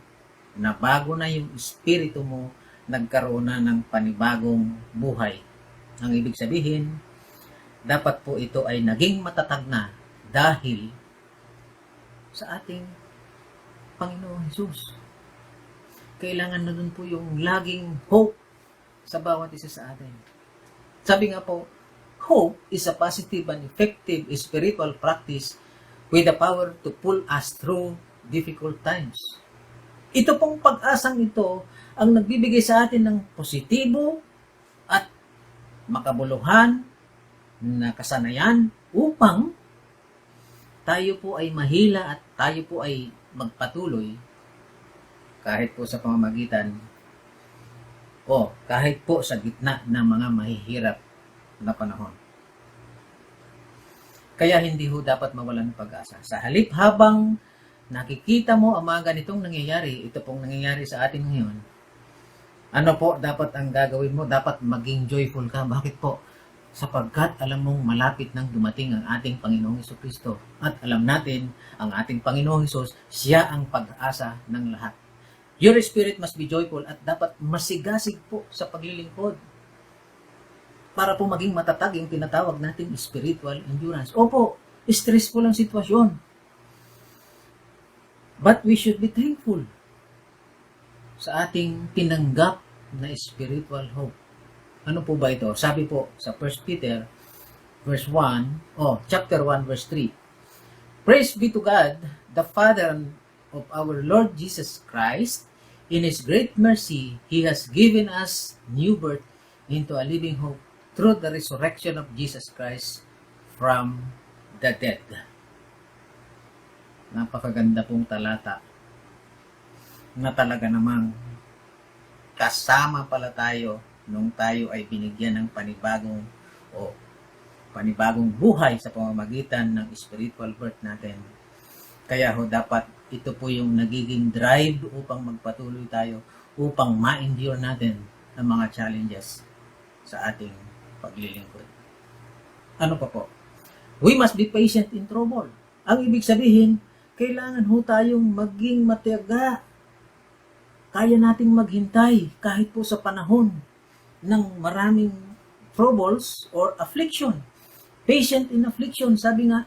Speaker 5: na bago na yung espiritu mo, nagkaroon na ng panibagong buhay. Ang ibig sabihin, dapat po ito ay naging matatag na dahil sa ating Panginoon Jesus. Kailangan na dun po yung laging hope sa bawat isa sa atin. Sabi nga po, hope is a positive and effective spiritual practice with the power to pull us through difficult times. Ito pong pag-asang ito ang nagbibigay sa atin ng positibo at makabuluhan na kasanayan upang tayo po ay mahila at tayo po ay magpatuloy kahit po sa pamamagitan o kahit po sa gitna ng mga mahihirap na panahon. Kaya hindi ho dapat mawalan ng pag-asa. Sa halip habang nakikita mo ang mga ganitong nangyayari, ito pong nangyayari sa atin ngayon, ano po dapat ang gagawin mo? Dapat maging joyful ka. Bakit po? Sapagkat alam mong malapit nang dumating ang ating Panginoong Jesucristo. At alam natin, ang ating Panginoong Jesus, siya ang pag-asa ng lahat. Your spirit must be joyful at dapat masigasig po sa paglilingkod para po maging matatag yung tinatawag natin spiritual endurance. Opo, stressful ang sitwasyon. But we should be thankful sa ating tinanggap na spiritual hope. Ano po ba ito? Sabi po sa 1 Peter verse 1, chapter 1, verse 3. Praise be to God, the Father of our Lord Jesus Christ. In His great mercy, He has given us new birth into a living hope through the resurrection of Jesus Christ from the dead. Napakaganda pong talata na talaga namang kasama pala tayo nung tayo ay binigyan ng panibagong buhay sa pamamagitan ng spiritual birth natin. Kaya dapat ito po yung nagiging drive upang magpatuloy tayo, upang ma-endure natin ang mga challenges sa ating paglilingkod. Ano pa po? We must be patient in trouble. Ang ibig sabihin, kailangan tayong maging matiyaga. Kaya nating maghintay kahit po sa panahon ng maraming troubles or affliction. Patient in affliction, sabi nga,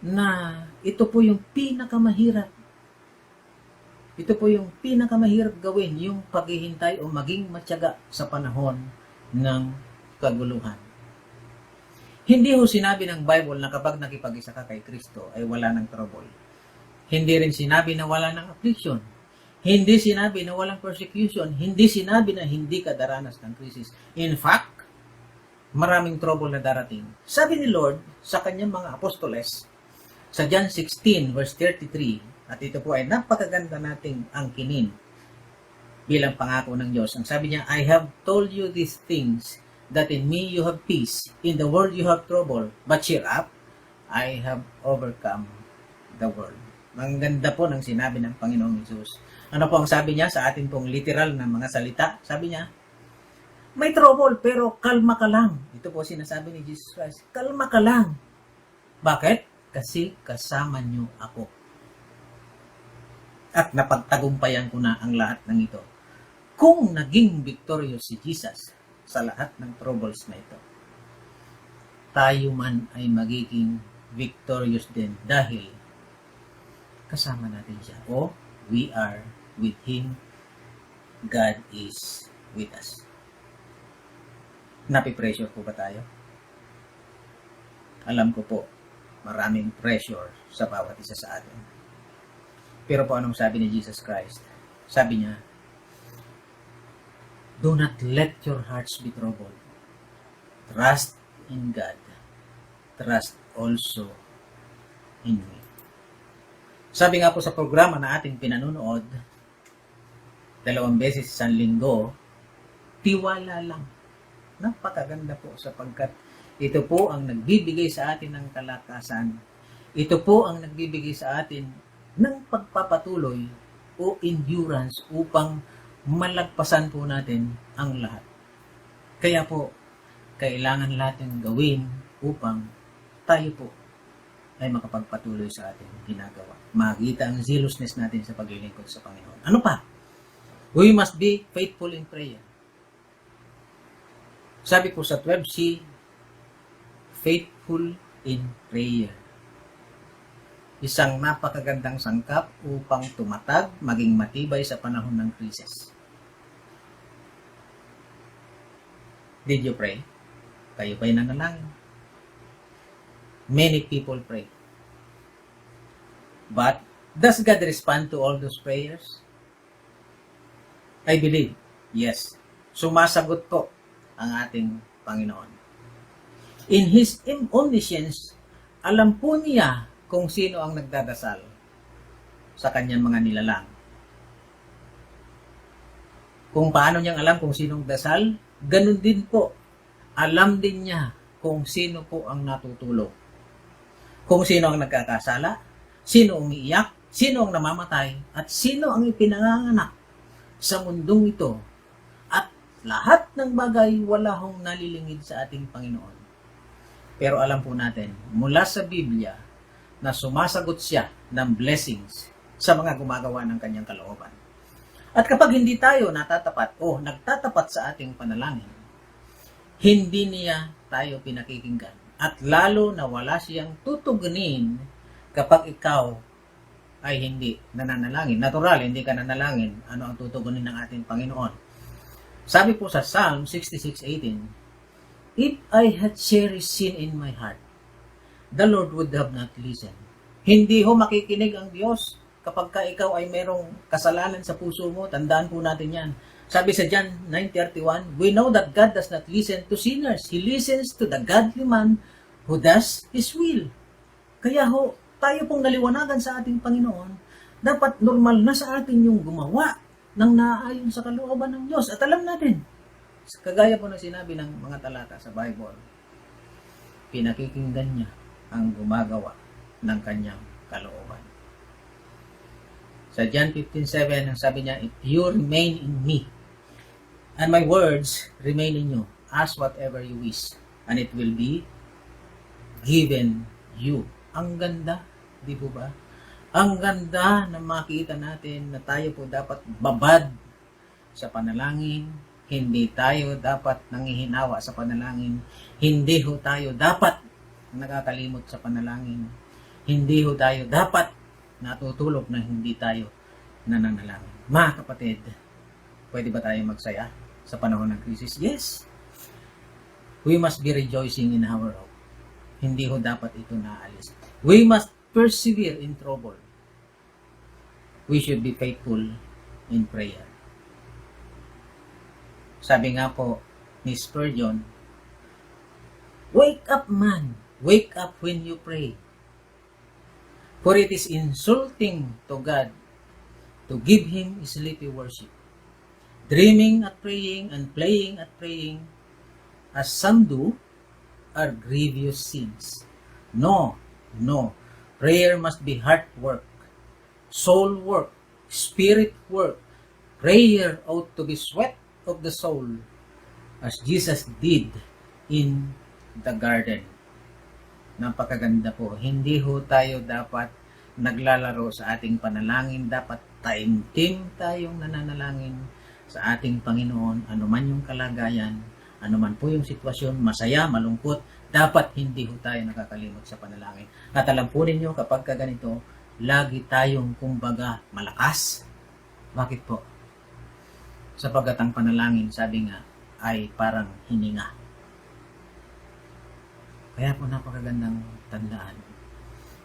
Speaker 5: na ito po yung pinakamahirap. Ito po yung pinakamahirap gawin, yung paghihintay o maging matyaga sa panahon ng kaguluhan. Hindi sinabi ng Bible na kapag nakipag-isa ka kay Kristo ay wala ng trouble. Hindi rin sinabi na wala ng affliction. Hindi sinabi na walang persecution. Hindi sinabi na hindi ka daranas ng krisis. In fact, maraming trouble na darating. Sabi ni Lord sa kanyang mga apostoles, sa John 16 verse 33, at ito po ay napakaganda nating angkinin bilang pangako ng Diyos. Ang sabi niya, I have told you these things, that in me you have peace, in the world you have trouble, but cheer up, I have overcome the world. Ang ganda po ng sinabi ng Panginoong Hesus. Ano po ang sabi niya sa ating pong literal na mga salita? Sabi niya, may trouble pero kalma ka lang. Ito po sinasabi ni Jesus Christ, kalma ka lang. Bakit? Kasi kasama niyo ako. At napagtagumpayan ko na ang lahat ng ito. Kung naging victorious si Jesus sa lahat ng troubles na ito, tayo man ay magiging victorious din dahil kasama natin siya. O we are with Him. God is with us. Napipressure po ba tayo? Alam ko po, maraming pressure sa bawat isa sa atin. Pero po anong sabi ni Jesus Christ? Sabi niya, do not let your hearts be troubled. Trust in God. Trust also in me. Sabi nga po sa programa na ating pinanunood, 2 beses sa linggo, tiwala lang. Napakaganda po sapagkat ito po ang nagbibigay sa atin ng kalakasan. Ito po ang nagbibigay sa atin ng pagpapatuloy o endurance upang malagpasan po natin ang lahat. Kaya po, kailangan natin gawin upang tayo po ay makapagpatuloy sa ating ginagawa. Makita ang zealousness natin sa paglilingkod sa Panginoon. Ano pa? We must be faithful in prayer. Sabi po sa 12C, faithful in prayer. Isang napakagandang sangkap upang tumatag, maging matibay sa panahon ng krisis. Did you pray? Kayo ba'y nanalangin? Many people pray. But, does God respond to all those prayers? I believe, yes. Sumasagot po ang ating Panginoon. In His omniscience, alam po niya kung sino ang nagdadasal sa kanyang mga nilalang. Kung paano niyang alam kung sinong dasal, ganun din po. Alam din niya kung sino po ang natutulog. Kung sino ang nagkakasala, sino ang umiiyak, sino ang namamatay, at sino ang ipinanganganak sa mundong ito. At lahat ng bagay wala hong nalilingid sa ating Panginoon. Pero alam po natin, mula sa Biblia, na sumasagot siya ng blessings sa mga gumagawa ng kanyang kalooban. At kapag hindi tayo natatapat o nagtatapat sa ating panalangin, hindi niya tayo pinakikinggan. At lalo na wala siyang tutugunin kapag ikaw ay hindi nananalangin. Natural, hindi ka nanalangin. Ano ang tutugunin ng ating Panginoon? Sabi po sa Psalm 66:18, If I had cherished sin in my heart, the Lord would have not listened. Hindi ho makikinig ang Diyos kapag ka ikaw ay merong kasalanan sa puso mo. Tandaan po natin yan. Sabi sa John 9:31, we know that God does not listen to sinners. He listens to the godly man who does His will. Kaya ho, tayo pong naliwanagan sa ating Panginoon, dapat normal na sa atin yung gumawa ng naaayon sa kalooban ng Diyos. At alam natin, kagaya po na sinabi ng mga talata sa Bible, pinakikinggan niya ang gumagawa ng kanyang kalooban. Sa John 15:7, ang sabi niya, if you remain in me, and my words remain in you, ask whatever you wish, and it will be given you. Ang ganda, di po ba? Ang ganda na makita natin na tayo po dapat babad sa panalangin, hindi tayo dapat nangihinawa sa panalangin, hindi ho tayo dapat nakakalimot sa panalangin, hindi ho tayo dapat natutulog na hindi tayo nananalangin. Mga kapatid, pwede ba tayo magsaya sa panahon ng krisis? Yes. We must be rejoicing in our hope. Hindi ho dapat ito naalis. We must persevere in trouble. We should be faithful in prayer. Sabi nga po ni Spurgeon, wake up man, wake up when you pray. For it is insulting to God to give Him sleepy worship. Dreaming at praying and playing at praying, as some do, are grievous sins. No, no. Prayer must be heart work, soul work, spirit work. Prayer ought to be sweat of the soul, as Jesus did in the garden. Napakaganda po. Hindi ho tayo dapat naglalaro sa ating panalangin. Dapat time-team tayong nananalangin sa ating Panginoon. Ano man yung kalagayan, ano man po yung sitwasyon, masaya, malungkot, dapat hindi ho tayo nakakalimot sa panalangin. At alam po ninyo, kapag kaganito, lagi tayong kumbaga malakas. Bakit po? Sapagkat ang panalangin, sabi nga, ay parang hininga. Kaya po napakagandang tandaan.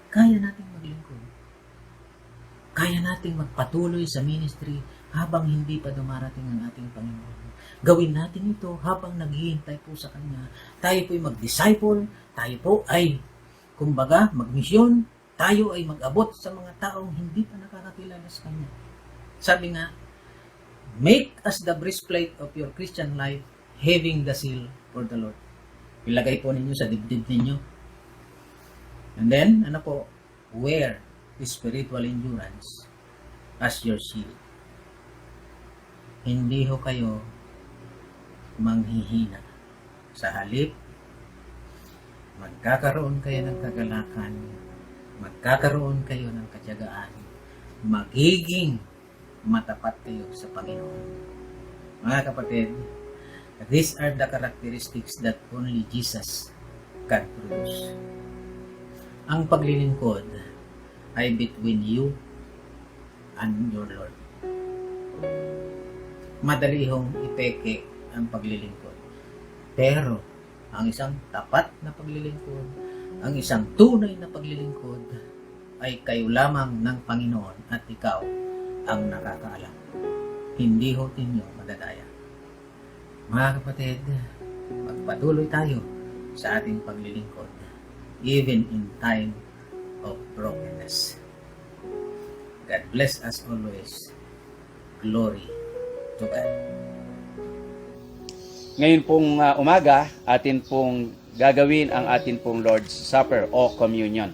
Speaker 5: Kaya nating maglingkod. Kaya nating magpatuloy sa ministry habang hindi pa dumarating ang ating Panginoon. Gawin natin ito habang naghihintay po sa Kanya. Tayo po ay mag-disciple, tayo po ay, kumbaga, magmisyon, tayo ay mag-abot sa mga taong hindi pa nakakakilala sa Kanya. Sabi nga, make us the breastplate of your Christian life, having the seal for the Lord. Ilagay po ninyo sa dibdib ninyo. And then, ano po, wear spiritual endurance as your shield. Hindi ho kayo manghihina. Sa halip, magkakaroon kayo ng kagalakan, magkakaroon kayo ng katyagaan, magiging matapat kayo sa Panginoon. Mga kapatid, these are the characteristics that only Jesus can produce. Ang paglilingkod ay between you and your Lord. Madali hong ipeke ang paglilingkod. Pero, ang isang tapat na paglilingkod, ang isang tunay na paglilingkod, ay kayo lamang ng Panginoon at ikaw ang nakakaalam. Hindi ho ninyo madadaya. Mga kapatid, magpatuloy tayo sa ating paglilingkod, even in time of brokenness. God bless us always. Glory to God.
Speaker 6: Ngayon pong umaga, atin pong gagawin ang atin pong Lord's Supper o Communion.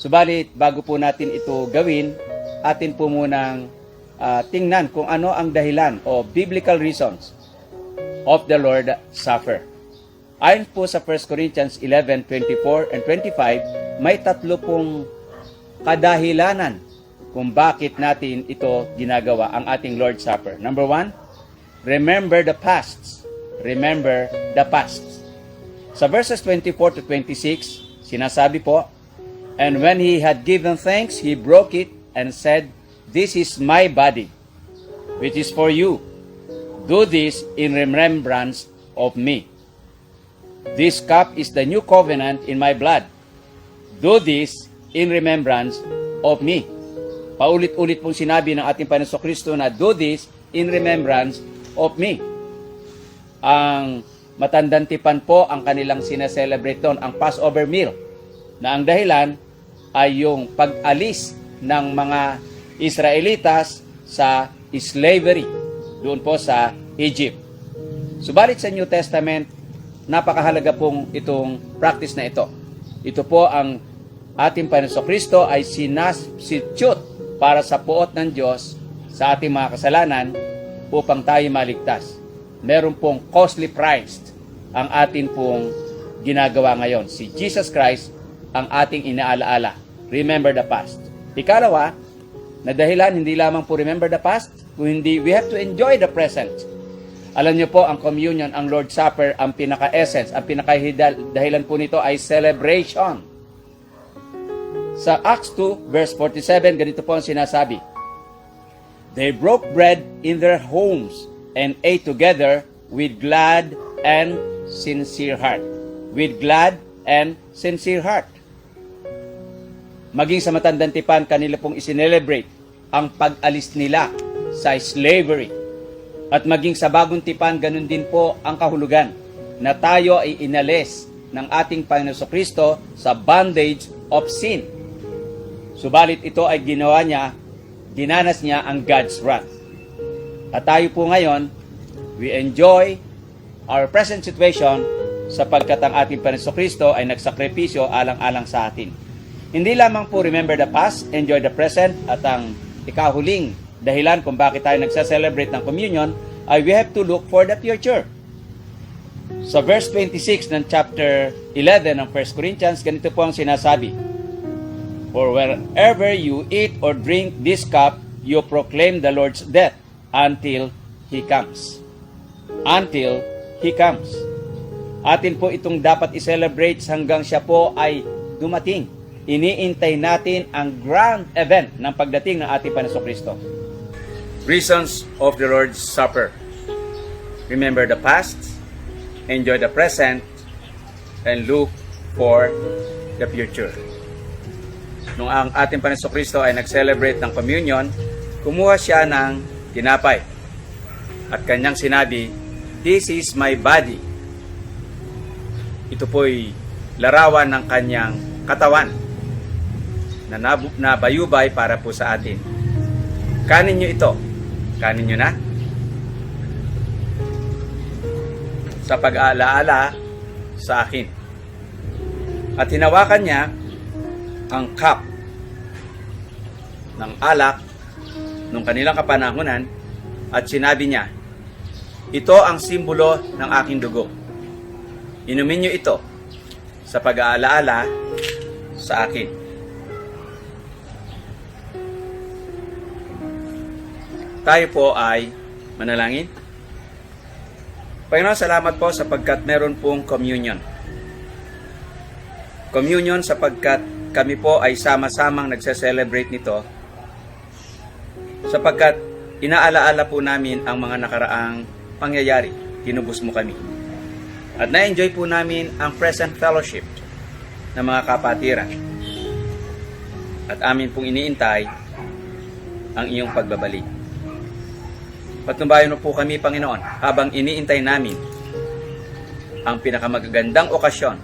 Speaker 6: Subalit, bago po natin ito gawin, atin po munang tingnan kung ano ang dahilan o biblical reasons of the Lord's Supper. Ayon po sa 1 Corinthians 11:24 and 25, may tatlo pong kadahilanan kung bakit natin ito ginagawa, ang ating Lord's Supper. Number 1, remember the past. Remember the past. Sa verses 24 to 26, sinasabi po, and when he had given thanks, he broke it and said, this is my body, which is for you. Do this in remembrance of me. This cup is the new covenant in my blood. Do this in remembrance of me. Paulit-ulit pong sinabi ng ating Panginoon Kristo na do this in remembrance of me. Ang matandang tipan po ang kanilang sineselebrate doon, ang Passover meal, na ang dahilan ay yung pag-alis ng mga Israelitas sa slavery doon po sa Egypt. Subalit sa New Testament, napakahalaga pong itong practice na ito. Ito po ang ating Panginoon Kristo ay sinasubstitute para sa puot ng Diyos sa ating mga kasalanan upang tayo maligtas. Meron pong costly price ang atin pong ginagawa ngayon. Si Jesus Christ ang ating inaalaala. Remember the past. Ikalawa, na dahilan hindi lamang po remember the past, kundi we have to enjoy the present. Alam niyo po, ang communion, ang Lord's Supper, ang pinaka-essence, ang pinaka-dahilan po nito ay celebration. Sa Acts 2, verse 47, ganito po ang sinasabi. They broke bread in their homes and ate together with glad and sincere heart. With glad and sincere heart. Maging sa matandang tipan, kanila pong isinelebrate ang pag-alis nila sa slavery. At maging sa bagong tipan, ganun din po ang kahulugan na tayo ay inalis ng ating Panginoon Kristo sa bondage of sin. Subalit ito ay ginawa niya, dinanas niya ang God's wrath. At tayo po ngayon, we enjoy our present situation sapagkat ang ating Panginoon Kristo ay nagsakripisyo alang-alang sa atin. Hindi lamang po remember the past, enjoy the present, at ang ikahuling dahilan kung bakit tayo nagsa-celebrate ng communion ay we have to look for the future. Sa verse 26 ng chapter 11 ng 1 Corinthians, ganito po ang sinasabi. For wherever you eat or drink this cup, you proclaim the Lord's death until He comes. Until He comes. Atin po itong dapat i-celebrate hanggang siya po ay dumating. Iniintay natin ang grand event ng pagdating ng ating Panginoon Kristo. Reasons of the Lord's Supper. Remember the past, enjoy the present, and look for the future. Nung ang ating Panginoon Kristo ay nag-celebrate ng communion, kumuha siya ng tinapay. At kanyang sinabi, "This is my body." Ito po'y larawan ng kanyang katawan na nabayubay para po sa atin. Kanin nyo ito. Kanin nyo na. Sa pag-aalaala sa akin. At hinawakan niya ang cup ng alak nung kanilang kapanahunan at sinabi niya, ito ang simbolo ng aking dugo. Inumin niyo ito sa pag-aalaala sa akin. Tayo po ay manalangin. Panginoon, salamat po sapagkat meron pong communion. Communion sapagkat kami po ay sama-samang nagse-celebrate nito sapagkat inaalaala po namin ang mga nakaraang pangyayari. Tinubos mo kami. At na-enjoy po namin ang present fellowship ng mga kapatiran. At amin pong iniintay ang iyong pagbabalik. Patnubayan mo po kami, Panginoon, habang iniintay namin ang pinakamagagandang okasyon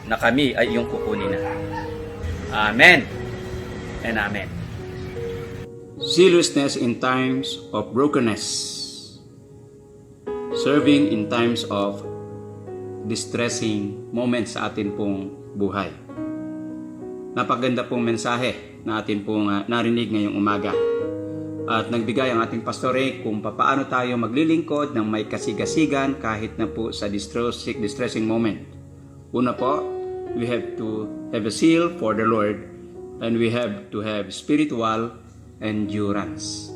Speaker 6: na kami ay iyong kukunin na. Amen and Amen. Zealousness in times of brokenness. Serving in times of distressing moments sa atin pong buhay. Napaganda pong mensahe na atin pong narinig ngayong umaga. At nagbigay ang ating pastore kung paano tayo maglilingkod ng may kasigasigan kahit na po sa distressing moment. Una po, we have to have a zeal for the Lord and we have to have spiritual endurance.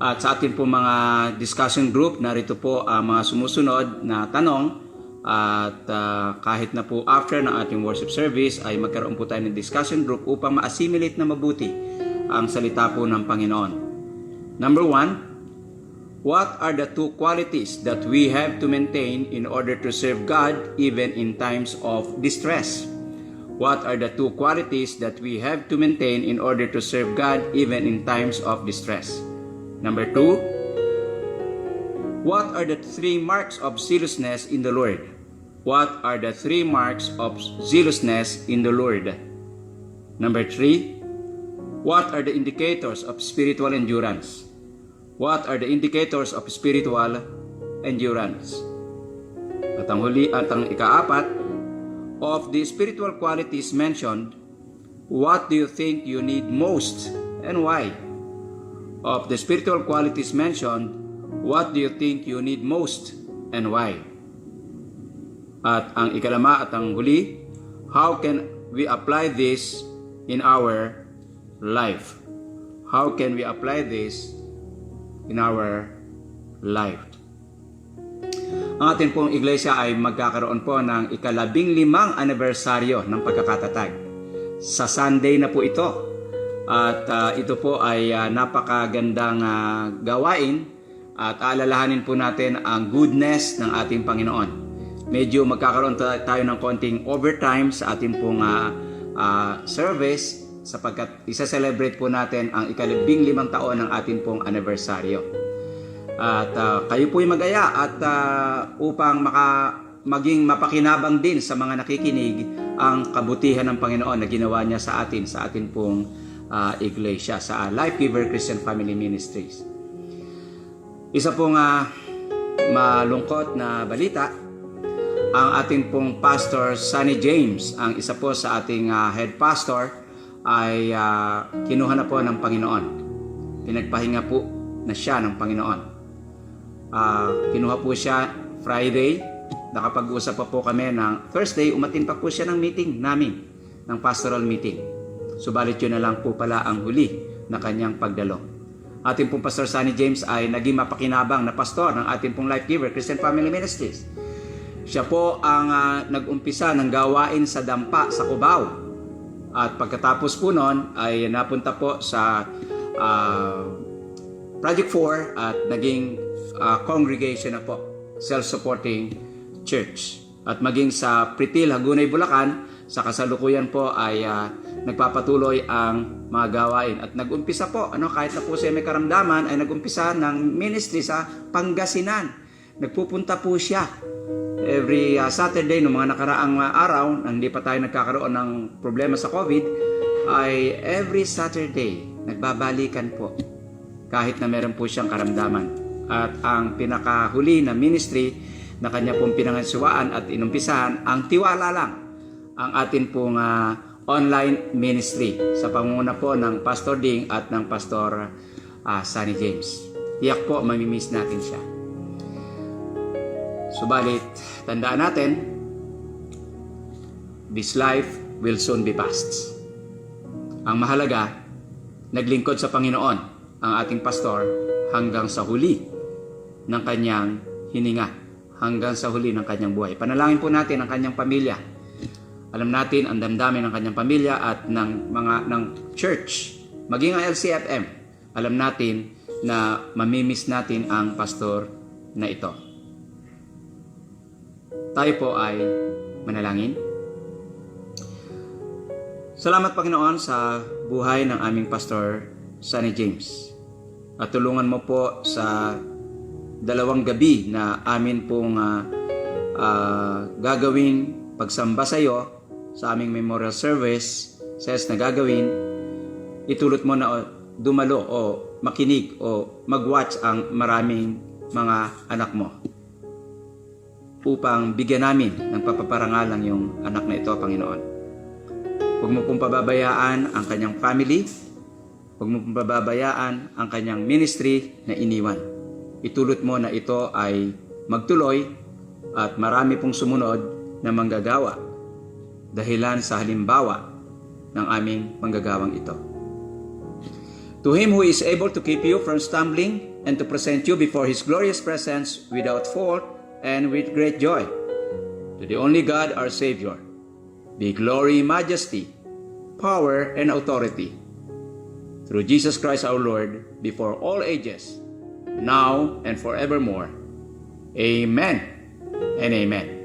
Speaker 6: At sa ating po mga discussion group, narito po ang mga sumusunod na tanong. At kahit na po after ng ating worship service ay magkaroon po tayo ng discussion group upang ma-assimilate na mabuti ang salita po ng Panginoon. Number 1, What are the two qualities that we have to maintain in order to serve God even in times of distress? What are the two qualities that we have to maintain in order to serve God even in times of distress? Number 2, what are the 3 marks of zealousness in the Lord? What are the 3 marks of zealousness in the Lord? Number 3, what are the indicators of spiritual endurance? What are the indicators of spiritual endurance? At ang huli at ang ika-4, of the spiritual qualities mentioned, what do you think you need most and why? Of the spiritual qualities mentioned, what do you think you need most and why? At ang ika-5 at ang huli, how can we apply this in our life? How can we apply this in our life? Ang ating pong iglesia ay magkakaroon po ng ika-15 anibersaryo ng pagkakatatag. Sa Sunday na po ito. At ito po ay napakagandang gawain at alalahanin po natin ang goodness ng ating Panginoon. Medyo magkakaroon tayo ng konting overtime sa ating pong service sapagkat isa-celebrate po natin ang ika-15 taon ng ating pong anibersaryo. At kayo po'y mag-aya at upang maging mapakinabang din sa mga nakikinig ang kabutihan ng Panginoon na ginawa niya sa atin pong iglesia, sa Life Giver Christian Family Ministries. Isa pong malungkot na balita, ang ating pong pastor Sonny James, ang isa po sa ating head pastor, ay kinuha na po ng Panginoon. Pinagpahinga po na siya ng Panginoon. Kinuha po siya Friday. Nakapag-usap pa po kami ng Thursday. Umatin pa po siya ng meeting namin, ng pastoral meeting. Subalit yun na lang po pala ang huli na kanyang pagdalo. Ating pong Pastor Sonny James ay naging mapakinabang na pastor ng ating pong Life Giver Christian Family Ministries. Siya po ang nag-umpisa ng gawain sa dampa sa Cubao. At pagkatapos po noon ay napunta po sa Project 4 at naging congregation na po, self-supporting church. At maging sa Pritil, Hagunay, Bulacan, sa kasalukuyan po ay nagpapatuloy ang mga gawain. At nag-umpisa po, kahit na po siya may karamdaman, ay nag-umpisa ng ministry sa Pangasinan. Nagpupunta po siya every Saturday, noong mga nakaraang araw, nang hindi pa tayo nagkakaroon ng problema sa COVID, ay every Saturday, nagbabalikan po. Kahit na meron po siyang karamdaman. At ang pinakahuli na ministry na kanya pong pinangansuwaan at inumpisahan, ang tiwala lang, ang atin pong online ministry sa pangunguna po ng Pastor Ding at ng Pastor Sonny James. Tiyak po, mamimiss natin siya. Subalit, tandaan natin, this life will soon be past. Ang mahalaga, naglingkod sa Panginoon ang ating pastor hanggang sa huli ng kanyang hininga, hanggang sa huli ng kanyang buhay. Panalangin po natin ang kanyang pamilya. Alam natin ang damdamin ng kanyang pamilya at ng church, maging ang LCFM. Alam natin na mamimiss natin ang pastor na ito. Tayo po ay manalangin. Salamat Panginoon sa buhay ng aming Pastor Sonny James. At tulungan mo po sa 2 gabi na amin pong gagawing pagsamba sa iyo sa aming memorial service, na gagawin, itulot mo na dumalo o makinig o mag-watch ang maraming mga anak mo upang bigyan namin ng papaparangalan yung anak na ito, Panginoon. Huwag mo pong pababayaan ang kanyang family. Huwag mo pong pababayaan ang kanyang ministry na iniwan. Itulot mo na ito ay magtuloy at marami pong sumunod na manggagawa dahilan sa halimbawa ng aming manggagawang ito. To Him who is able to keep you from stumbling and to present you before His glorious presence without fault and with great joy. To the only God, our Savior, be glory, majesty, power, and authority through Jesus Christ our Lord, before all ages, now and forevermore. Amen and amen.